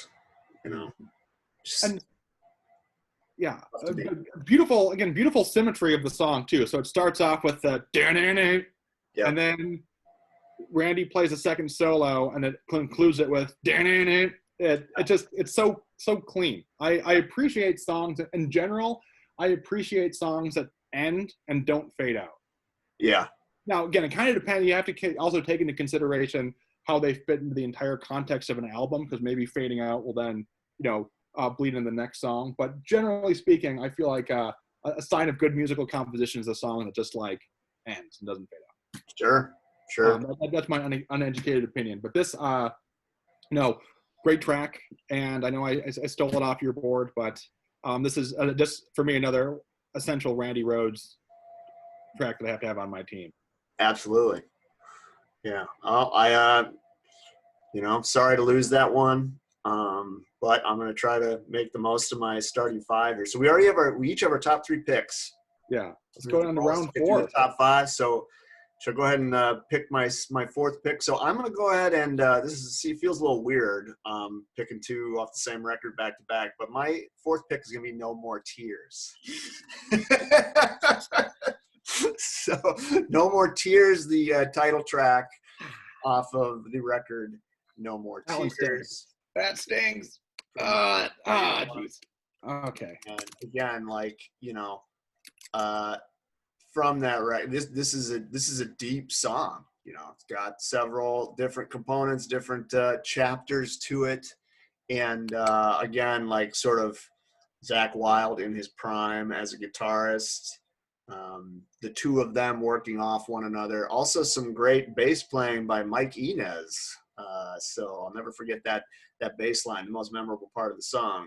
beautiful symmetry of the song too. So it starts off with the and then Randy plays a second solo, and it concludes it with it's so clean. I appreciate songs in general. I appreciate songs that end and don't fade out. Yeah. Now, again, it kind of depends. You have to also take into consideration how they fit into the entire context of an album, because maybe fading out will then, bleed into the next song. But generally speaking, I feel like a sign of good musical composition is a song that just ends and doesn't fade out. Sure. That's my uneducated opinion. But this, great track, and I know I stole it off your board, but this is just for me another essential Randy Rhoads track that I have to have on my team. Absolutely. Yeah. I'm sorry to lose that one. But I'm going to try to make the most of my starting five here. So we each have our top three picks. Yeah. Let's go down to round Get through 4. the top five. So should I go ahead and pick my fourth pick? So I'm going to go ahead and it feels a little weird picking two off the same record back to back, but my fourth pick is going to be No More Tears. So No More Tears, the title track off of the record No More Tears. That stings. Jeez. Okay. And again, from that record, this is a deep song. It's got several different components, different chapters to it, and again, like sort of Zakk Wylde in his prime as a guitarist. The two of them working off one another. Also, some great bass playing by Mike Inez. So I'll never forget that bass line, the most memorable part of the song.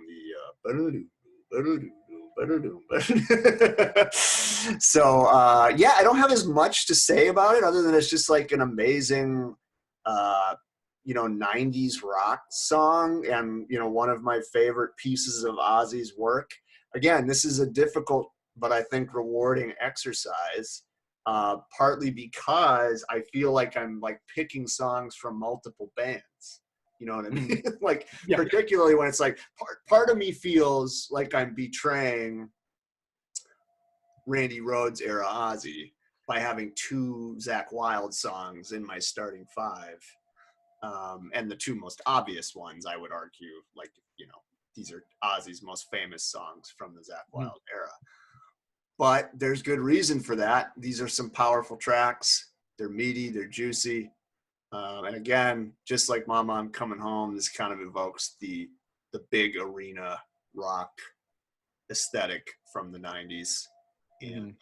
So I don't have as much to say about it other than it's just like an amazing 90s rock song, and one of my favorite pieces of Ozzy's work. Again, this is a difficult but I think rewarding exercise, partly because I feel like I'm like picking songs from multiple bands. You know what I mean? Particularly when it's like part of me feels like I'm betraying Randy Rhoads era Ozzy by having two Zakk Wylde songs in my starting five. And the two most obvious ones, I would argue, these are Ozzy's most famous songs from the Zakk Wylde era. But there's good reason for that. These are some powerful tracks. They're meaty, they're juicy. And again, just like Mama, I'm Coming Home, this kind of evokes the big arena rock aesthetic from the 90s. And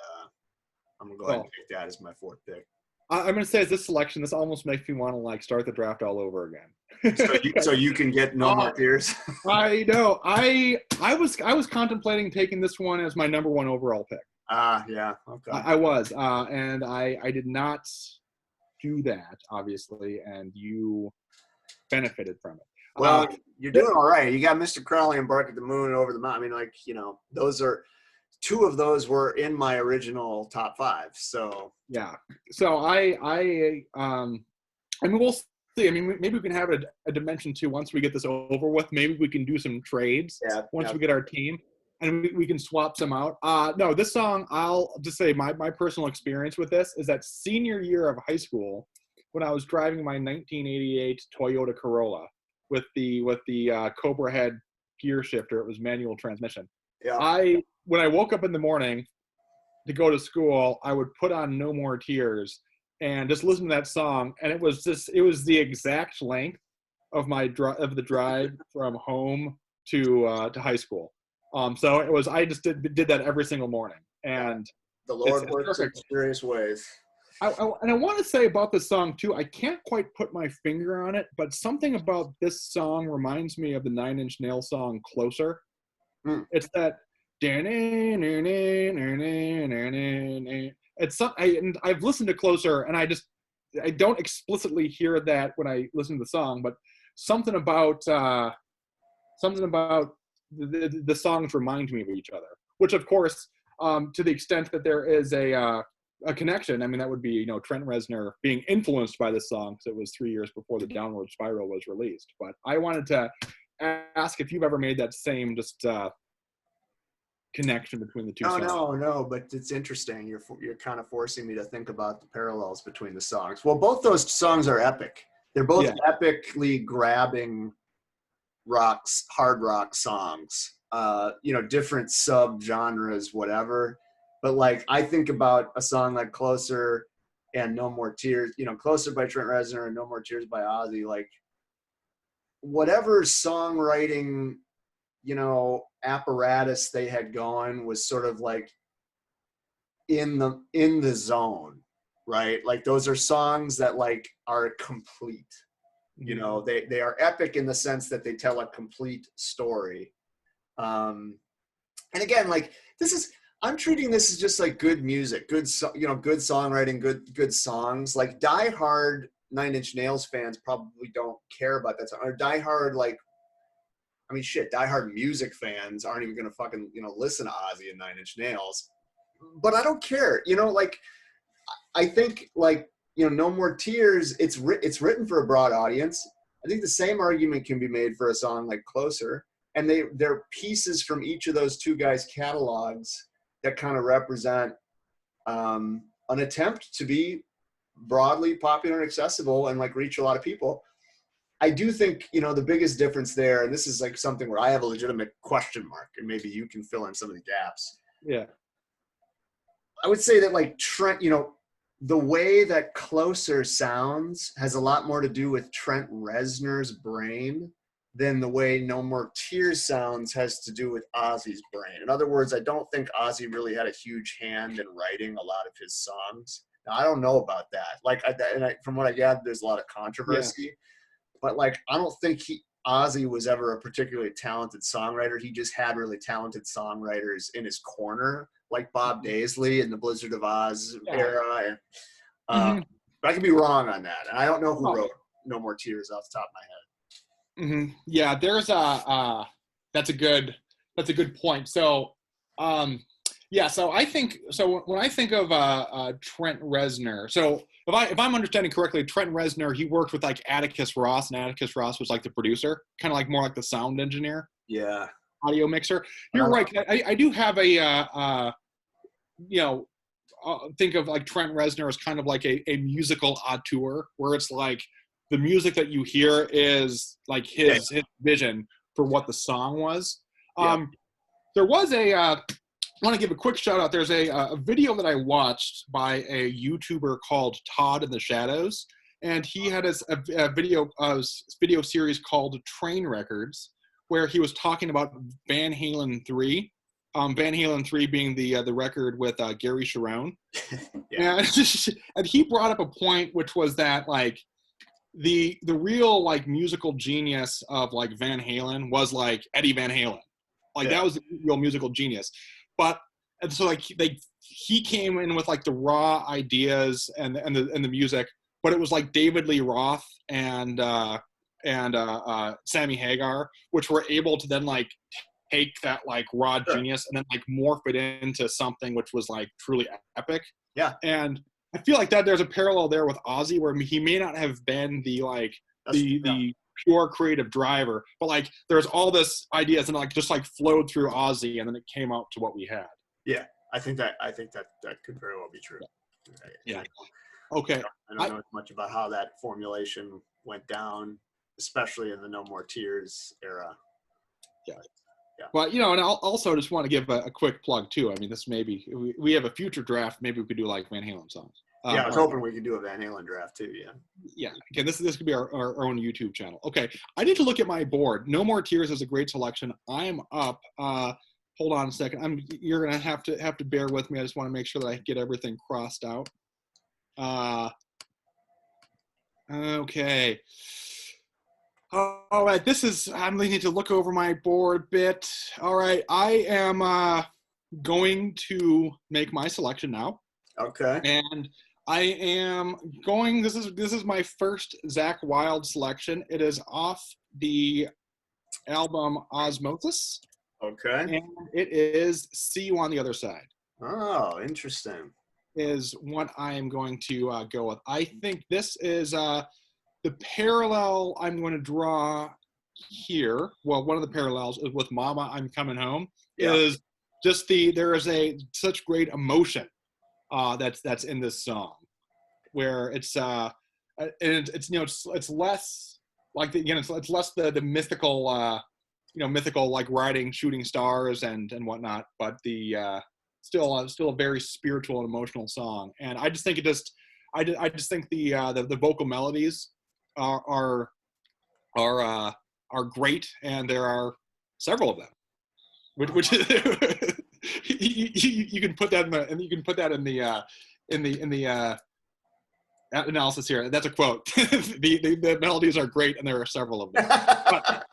I'm going to go ahead and take that as my fourth pick. I'm going to say, as this selection, this almost makes me want to start the draft all over again. so you can get No More Tears. I know. I was contemplating taking this one as my number one overall pick. Yeah. Okay. I was, and I did not do that, obviously, and you benefited from it. Well, you're doing all right. You got Mr. Crowley and Bark at the Moon and Over the Mountain. I mean, those are two of those were in my original top five. So yeah. So I mean, we'll see. I mean, maybe we can have a dimension two once we get this over with. Maybe we can do some trades once we get our team, and we can swap some out. No, this song, I'll just say my personal experience with this is that senior year of high school, when I was driving my 1988 Toyota Corolla with the Cobra head gear shifter. It was manual transmission. Yeah. When I woke up in the morning to go to school, I would put on No More Tears and just listen to that song, and it was the exact length of the drive from home to high school. So it was, I just did that every single morning, and the Lord works in mysterious ways. And I want to say about this song too, I can't quite put my finger on it, but something about this song reminds me of the Nine Inch Nails song Closer. It's that I've listened to Closer, and I don't explicitly hear that when I listen to the song, but something about the songs remind me of each other, which of course, to the extent that there is a connection, I mean, that would be, Trent Reznor being influenced by this song, because it was 3 years before the Downward Spiral was released. But I wanted to ask if you've ever made that same connection between the two songs. No, but it's interesting. You're kind of forcing me to think about the parallels between the songs. Well, both those songs are epic. They're both epically grabbing hard rock songs. Different sub-genres, whatever. But I think about a song like Closer and No More Tears, Closer by Trent Reznor and No More Tears by Ozzy, whatever songwriting, apparatus they had going was sort of in the zone, right? Those are songs that are complete. They are epic in the sense that they tell a complete story. And again, I'm treating this as just good music, good songwriting, good songs. Die Hard Nine Inch Nails fans probably don't care about that song. Or diehard, like, I mean, shit, diehard music fans aren't even gonna fucking, listen to Ozzy and Nine Inch Nails. But I don't care, like, I think, like, No More Tears, it's written for a broad audience. I think the same argument can be made for a song like Closer. And they're pieces from each of those two guys' catalogs that kind of represent an attempt to be broadly popular and accessible and like reach a lot of people. I do think, the biggest difference there, and this is like something where I have a legitimate question mark, and maybe you can fill in some of the gaps. Yeah. I would say that like Trent, the way that Closer sounds has a lot more to do with Trent Reznor's brain than the way No More Tears sounds has to do with Ozzy's brain. In other words, I don't think Ozzy really had a huge hand in writing a lot of his songs. Now, I don't know about that. Like, from what I gathered, there's a lot of controversy. Yeah. But like, I don't think Ozzy was ever a particularly talented songwriter. He just had really talented songwriters in his corner, like Bob Daisley in the Blizzard of Oz era. And, but I could be wrong on that. And I don't know who wrote No More Tears off the top of my head. Mm-hmm. Yeah, there's that's a good point. So, so I think when I think of Trent Reznor, so if I'm understanding correctly, Trent Reznor, he worked with like Atticus Ross, and Atticus Ross was like the producer, kind of like more like the sound engineer. Yeah. Audio mixer. You're right. I do have a think of like Trent Reznor as kind of like a musical auteur, where it's like the music that you hear is like his vision for what the song was. There was I want to give a quick shout out. There's a video that I watched by a YouTuber called Todd in the Shadows, and he had a video series called Train Records, where he was talking about Van Halen 3. Van Halen 3 being the record with Gary Cherone. And he brought up a point, which was that like the real like musical genius of like Van Halen was like Eddie Van Halen. Like that was the real musical genius. And so like he came in with like the raw ideas and the music, but it was like David Lee Roth and Sammy Hagar, which were able to then like take that like raw genius and then like morph it into something which was like truly epic. Yeah. And I feel like that there's a parallel there with Ozzy, where he may not have been the like the pure creative driver, but like there's all this ideas and like just like flowed through Ozzy, and then it came out to what we had. Yeah, I think that could very well be true. Yeah. Okay. I don't know as much about how that formulation went down, especially in the No More Tears era. Yeah. But and I also just want to give a quick plug too. I mean, this maybe we have a future draft. Maybe we could do like Van Halen songs. I was hoping we could do a Van Halen draft too. Yeah. Yeah. Okay. This could be our own YouTube channel. Okay. I need to look at my board. No More Tears is a great selection. I'm up. Hold on a second. You're gonna have to bear with me. I just want to make sure that I get everything crossed out. Okay. All right. I'm needing to look over my board a bit. All right. I am going to make my selection now. Okay. And I am going. This is my first Zakk Wylde selection. It is off the album Osmosis. Okay. And it is See You on the Other Side. Oh, interesting. Is what I am going to go with. I think this is the parallel I'm going to draw here. Well, one of the parallels is with Mama, I'm Coming Home. Yeah. Is just there is such great emotion that's in this song, where it's it's less like it's less the mythical mythical like riding shooting stars and whatnot, but the still a very spiritual and emotional song. And I just think I just think the vocal melodies are great, and there are several of them, which you can put that in the analysis here. That's a quote. the melodies are great, and there are several of them. But,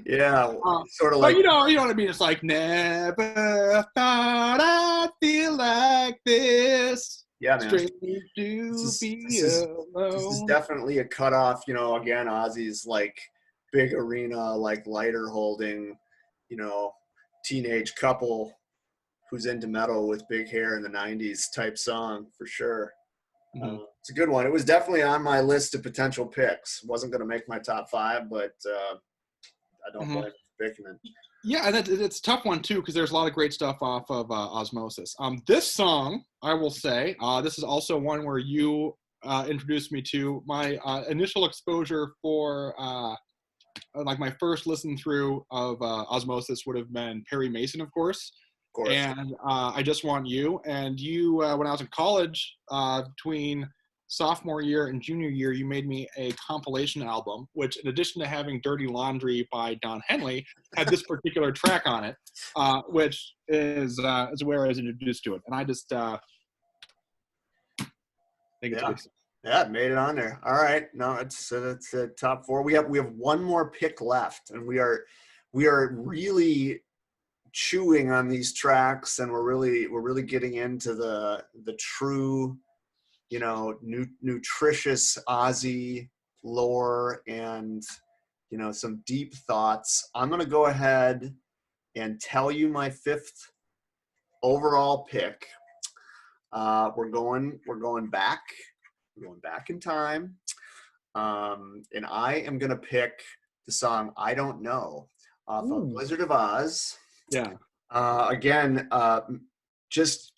yeah, sort of like, you know what I mean. It's like, never thought I'd feel like this. Yeah, man. Strange to be This is alone. definitely a cutoff. You know, again, Ozzy's like big arena, like lighter holding, you know, teenage couple who's into metal with big hair in the '90s type song for sure. Mm-hmm. It's a good one. It was definitely on my list of potential picks. Wasn't going to make my top five, but I don't blame you for picking it. Yeah, and it's a tough one too because there's a lot of great stuff off of Osmosis. This song, I will say, this is also one where you introduced me to. My initial exposure for like my first listen through of Osmosis would have been Perry Mason, of course. Of course. And I Just Want You. And you, when I was in college, between sophomore year and junior year, you made me a compilation album, which, in addition to having Dirty Laundry by Don Henley, had this particular track on it, which is where I was introduced to it. And I just think it's a good song. Yeah, it made it on there. All right, no, it's top four. We have one more pick left, and we are really chewing on these tracks, and we're really getting into the true, you know, nutritious Ozzy lore and, you know, some deep thoughts. I'm gonna go ahead and tell you my fifth overall pick. We're going back. We're going back in time. And I am going to pick the song I Don't Know off of Blizzard of Oz. Yeah. Again, just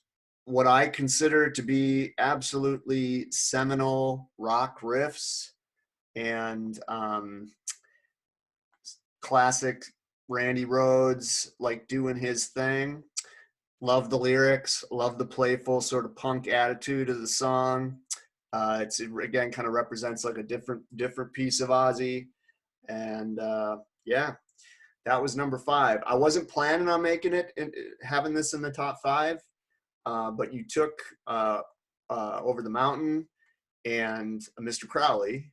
what I consider to be absolutely seminal rock riffs and classic Randy Rhoads, like doing his thing. Love the lyrics, love the playful sort of punk attitude of the song. It again kind of represents like a different piece of Ozzy, and yeah, that was number 5. I wasn't planning on making it and having this in the top 5, but you took Over the Mountain and Mr. Crowley,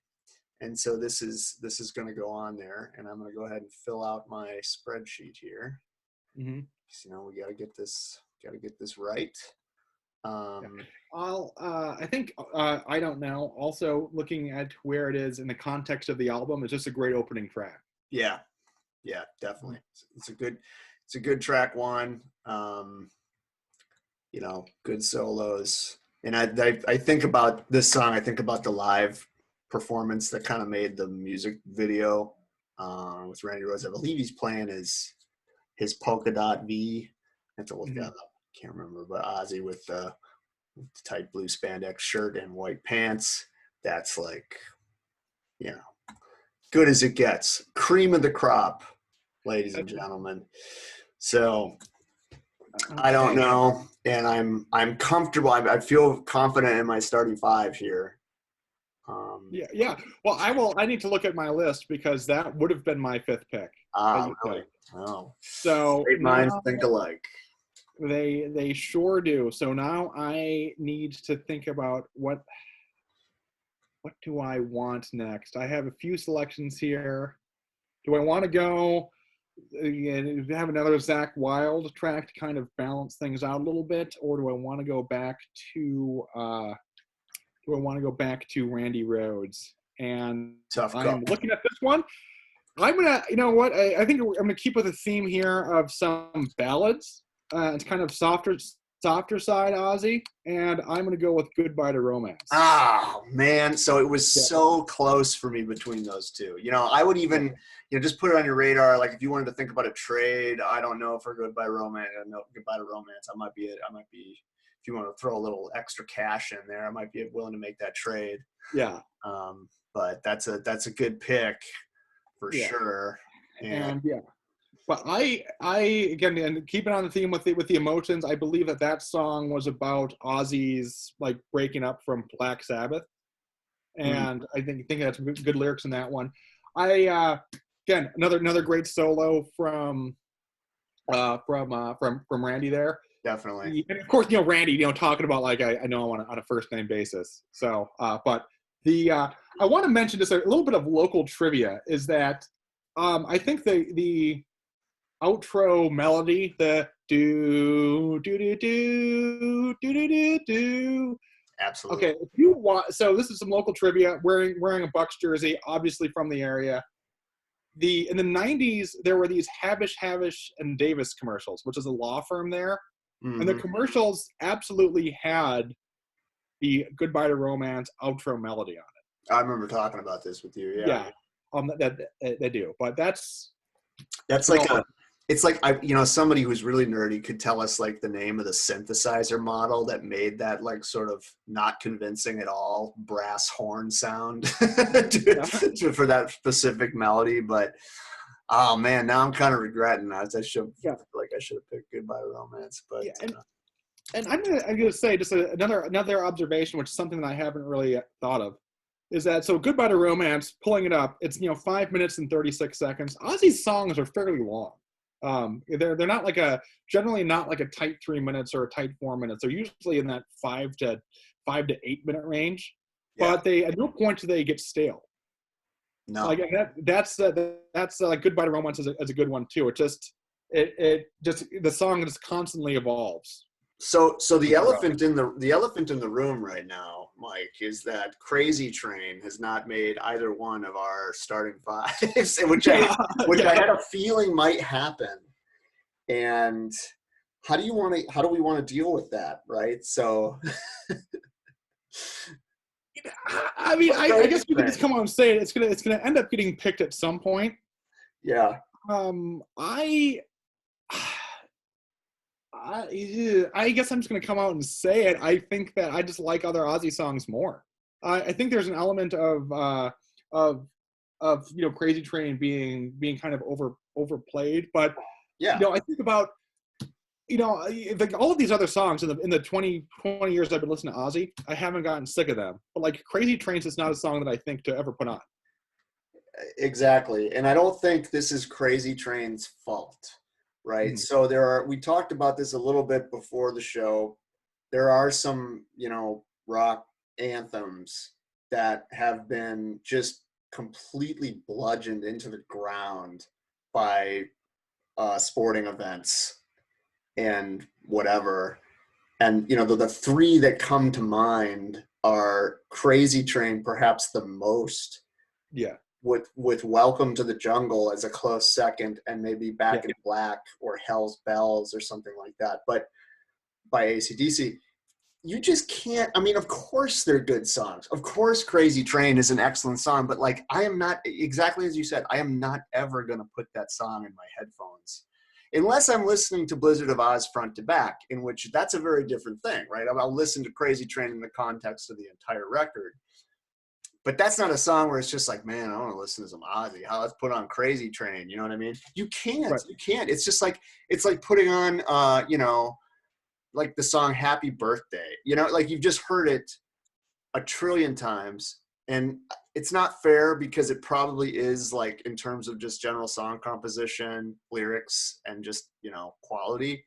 and so this is going to go on there, and I'm going to go ahead and fill out my spreadsheet here. Mm-hmm. You know, we got to get this right. I think I Don't Know. Also, looking at where it is in the context of the album, is just a great opening track. Yeah, definitely. It's a good track one. You know, good solos, and I think about this song. I think about the live performance that kind of made the music video with Randy Rhoads. I believe he's playing his polka dot V. I have to look that up. Can't remember, but Ozzy with the tight blue spandex shirt and white pants. That's like, you know, good as it gets. Cream of the crop, ladies and gentlemen. So I don't know, and I'm comfortable. I feel confident in my starting 5 here. Yeah. Well, I need to look at my list because that would have been my 5th pick. Really? Oh. So great minds think alike. They sure do. So now I need to think about what do I want next? I have a few selections here. Do I want to go have another Zakk Wylde track to kind of balance things out a little bit, or do I want to go back to Randy Rhoads? And Tough call. I'm looking at this one. I'm gonna, you know what? I think I'm gonna keep with a theme here of some ballads. It's kind of softer side Ozzy, and I'm gonna go with Goodbye to Romance. Oh man, so it was so close for me between those two. You know, I would even, you know, just put it on your radar. Like if you wanted to think about a trade, I don't know, for Goodbye Romance, no, Goodbye to Romance, I might be, if you want to throw a little extra cash in there, I might be willing to make that trade. Yeah. But that's a good pick for sure. And yeah. But I again, and keeping on the theme with the emotions, I believe that song was about Ozzy's like breaking up from Black Sabbath, and I think that's good lyrics in that one. Again, another great solo from Randy there. Definitely. And of course, you know, Randy, you know, talking about like I know on a first name basis. So, but I want to mention just a little bit of local trivia is that I think the outro melody, the do do do do do do do do Absolutely. Okay, if you want, so this is some local trivia. Wearing a Bucks jersey, obviously from the area. In the 90s, there were these Havish and Davis commercials, which is a law firm there, and the commercials absolutely had the "Goodbye to Romance" outro melody on it. I remember talking about this with you. Yeah. That they do, but that's like it's like somebody who's really nerdy could tell us like the name of the synthesizer model that made that like sort of not convincing at all brass horn sound for that specific melody. But oh man, now I'm kind of regretting that. I should have picked "Goodbye to Romance." But and I'm gonna say just another observation, which is something that I haven't really thought of, is that so "Goodbye to Romance," pulling it up, it's 5 minutes and 36 seconds. Ozzy's songs are fairly long. They're not generally not like a tight 3 minutes or a tight 4 minutes. They're usually in that 5 to 8 minute range, but they at no point do they get stale. No, like that's like "Goodbye to Romance" is a good one too. It just the song just constantly evolves. So the elephant in the room right now, Mike, is that Crazy Train has not made either one of our starting fives, which I had a feeling might happen. And how do we want to deal with that, right? So I mean, I guess we can just come on and say it. It's gonna end up getting picked at some point. Yeah. I guess I'm just going to come out and say it. I think that I just like other Ozzy songs more. I think there's an element of Crazy Train being kind of overplayed, but I think about like all of these other songs in the 20 years I've been listening to Ozzy, I haven't gotten sick of them. But like Crazy Train's is not a song that I think to ever put on. Exactly, and I don't think this is Crazy Train's fault. Right. So we talked about this a little bit before the show. There are some, rock anthems that have been just completely bludgeoned into the ground by sporting events and whatever. And, the three that come to mind are Crazy Train, perhaps the most. Yeah. With Welcome to the Jungle as a close second, and maybe Back in Black or Hell's Bells or something like that. But by AC/DC, you just can't. I mean, of course they're good songs. Of course Crazy Train is an excellent song, but like I am not, exactly as you said, I am not ever going to put that song in my headphones. Unless I'm listening to Blizzard of Oz front to back, in which that's a very different thing, right? I'll listen to Crazy Train in the context of the entire record. But that's not a song where it's just like, man, I want to listen to some Ozzy. Let's put on Crazy Train. You know what I mean? You can't. Right. You can't. It's just like, it's like putting on, like the song Happy Birthday. Like you've just heard it a trillion times. And it's not fair because it probably is like in terms of just general song composition, lyrics, and just, quality.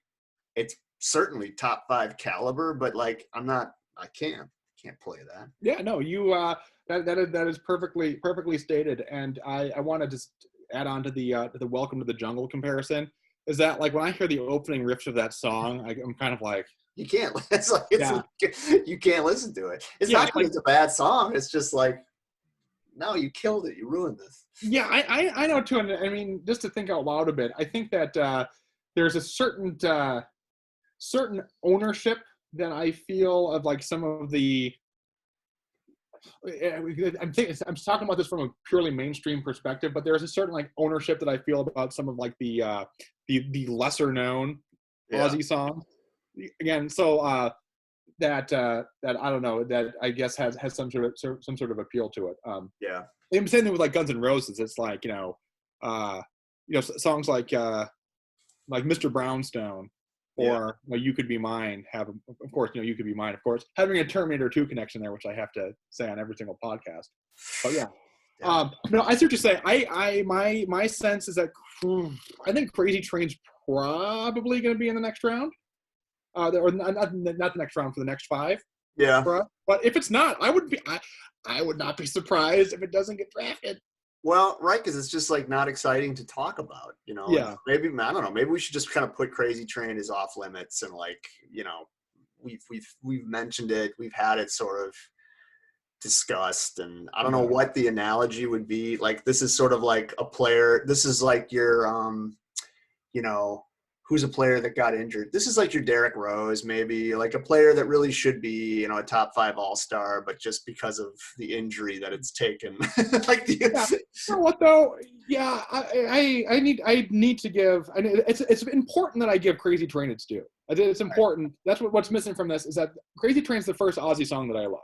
It's certainly top 5 caliber, but like I can't play that. Yeah, no, you that is perfectly stated, and I want to just add on to the Welcome to the Jungle comparison. Is that like when I hear the opening riffs of that song, I'm kind of like, you can't. You can't listen to it. It's not like it's a bad song. It's just like, no, you killed it. You ruined this. Yeah, I know too. And I mean, just to think out loud a bit, I think that there's a certain ownership that I feel of like some of the. I'm talking about this from a purely mainstream perspective, but there's a certain like ownership that I feel about some of like the lesser known Ozzy songs. Again, so that I don't know, that I guess has some sort of appeal to it. And same thing with like Guns N' Roses. It's like songs like Mr. Brownstone. Or You Could Be Mine have, of course, You Could Be Mine, of course, having a Terminator 2 connection there, which I have to say on every single podcast. But no, I see what you're saying. My sense is that I think Crazy Train's probably going to be in the next round, or not the next round, for the next 5. Yeah. But if it's not, I would not be surprised if it doesn't get drafted. Well, right, because it's just like not exciting to talk about, Yeah. Maybe I don't know. Maybe we should just kind of put Crazy Train as off limits and like, we've mentioned it. We've had it sort of discussed, and I don't know what the analogy would be. Like, this is sort of like a player. This is like your you know, who's a player that got injured. This is like your Derrick Rose, maybe like a player that really should be, you know, a top 5 all-star, but just because of the injury that it's taken. Like You know what though? Yeah, I need to give. I mean, it's important that I give Crazy Train its due. I think it's important. That's what's missing from this is that Crazy Train's the first Ozzy song that I love,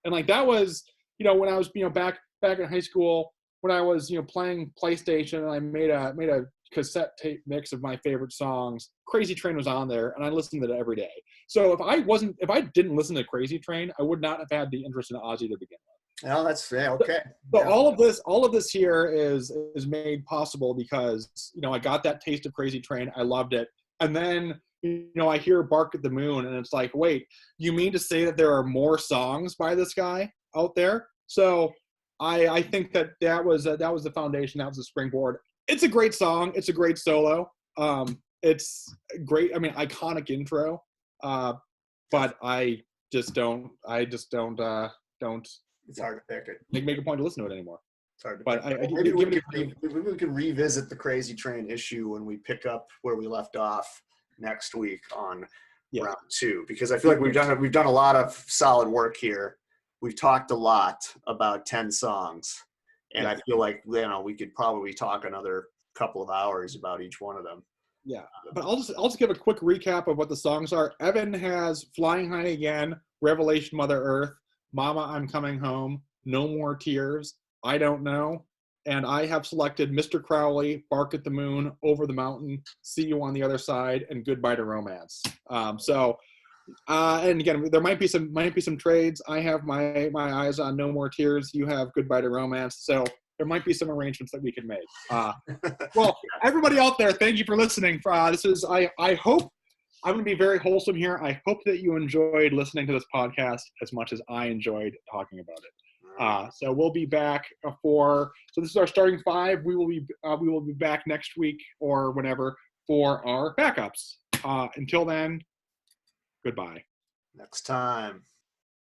and like that was, you know, when I was, you know, back in high school when I was, you know, playing PlayStation, and I made a cassette tape mix of my favorite songs. Crazy Train was on there, and I listened to it every day. So if I didn't listen to Crazy Train, I would not have had the interest in Ozzy to begin with. Oh, that's fair. Okay. So all of this here is made possible because, you know, I got that taste of Crazy Train. I loved it. And then, you know, I hear Bark at the Moon, and it's like, wait, you mean to say that there are more songs by this guy out there? So I think that was the foundation. That was the springboard. It's a great song. It's a great solo. It's great. I mean, iconic intro. But I just don't. It's hard to pick it. Make a point to listen to it anymore. It's hard to but pick. Maybe we can revisit the Crazy Train issue when we pick up where we left off next week on round 2, because I feel like we've done a lot of solid work here. We've talked a lot about 10 songs, and I feel like, you know, we could probably talk another couple of hours about each one of them. Yeah, but I'll just give a quick recap of what the songs are. Evan has Flying High Again, Revelation Mother Earth, Mama I'm Coming Home, No More Tears, I Don't Know, and I have selected Mr. Crowley, Bark at the Moon, Over the Mountain, See You on the Other Side, and Goodbye to Romance. And again, there might be some trades. I have my eyes on No More Tears. You have Goodbye to Romance. So there might be some arrangements that we can make. Well, everybody out there, thank you for listening. This is I hope I'm going to be very wholesome here. I hope that you enjoyed listening to this podcast as much as I enjoyed talking about it. So we'll be back so this is our starting 5. We will be back next week or whenever for our backups. Until then, goodbye. Next time.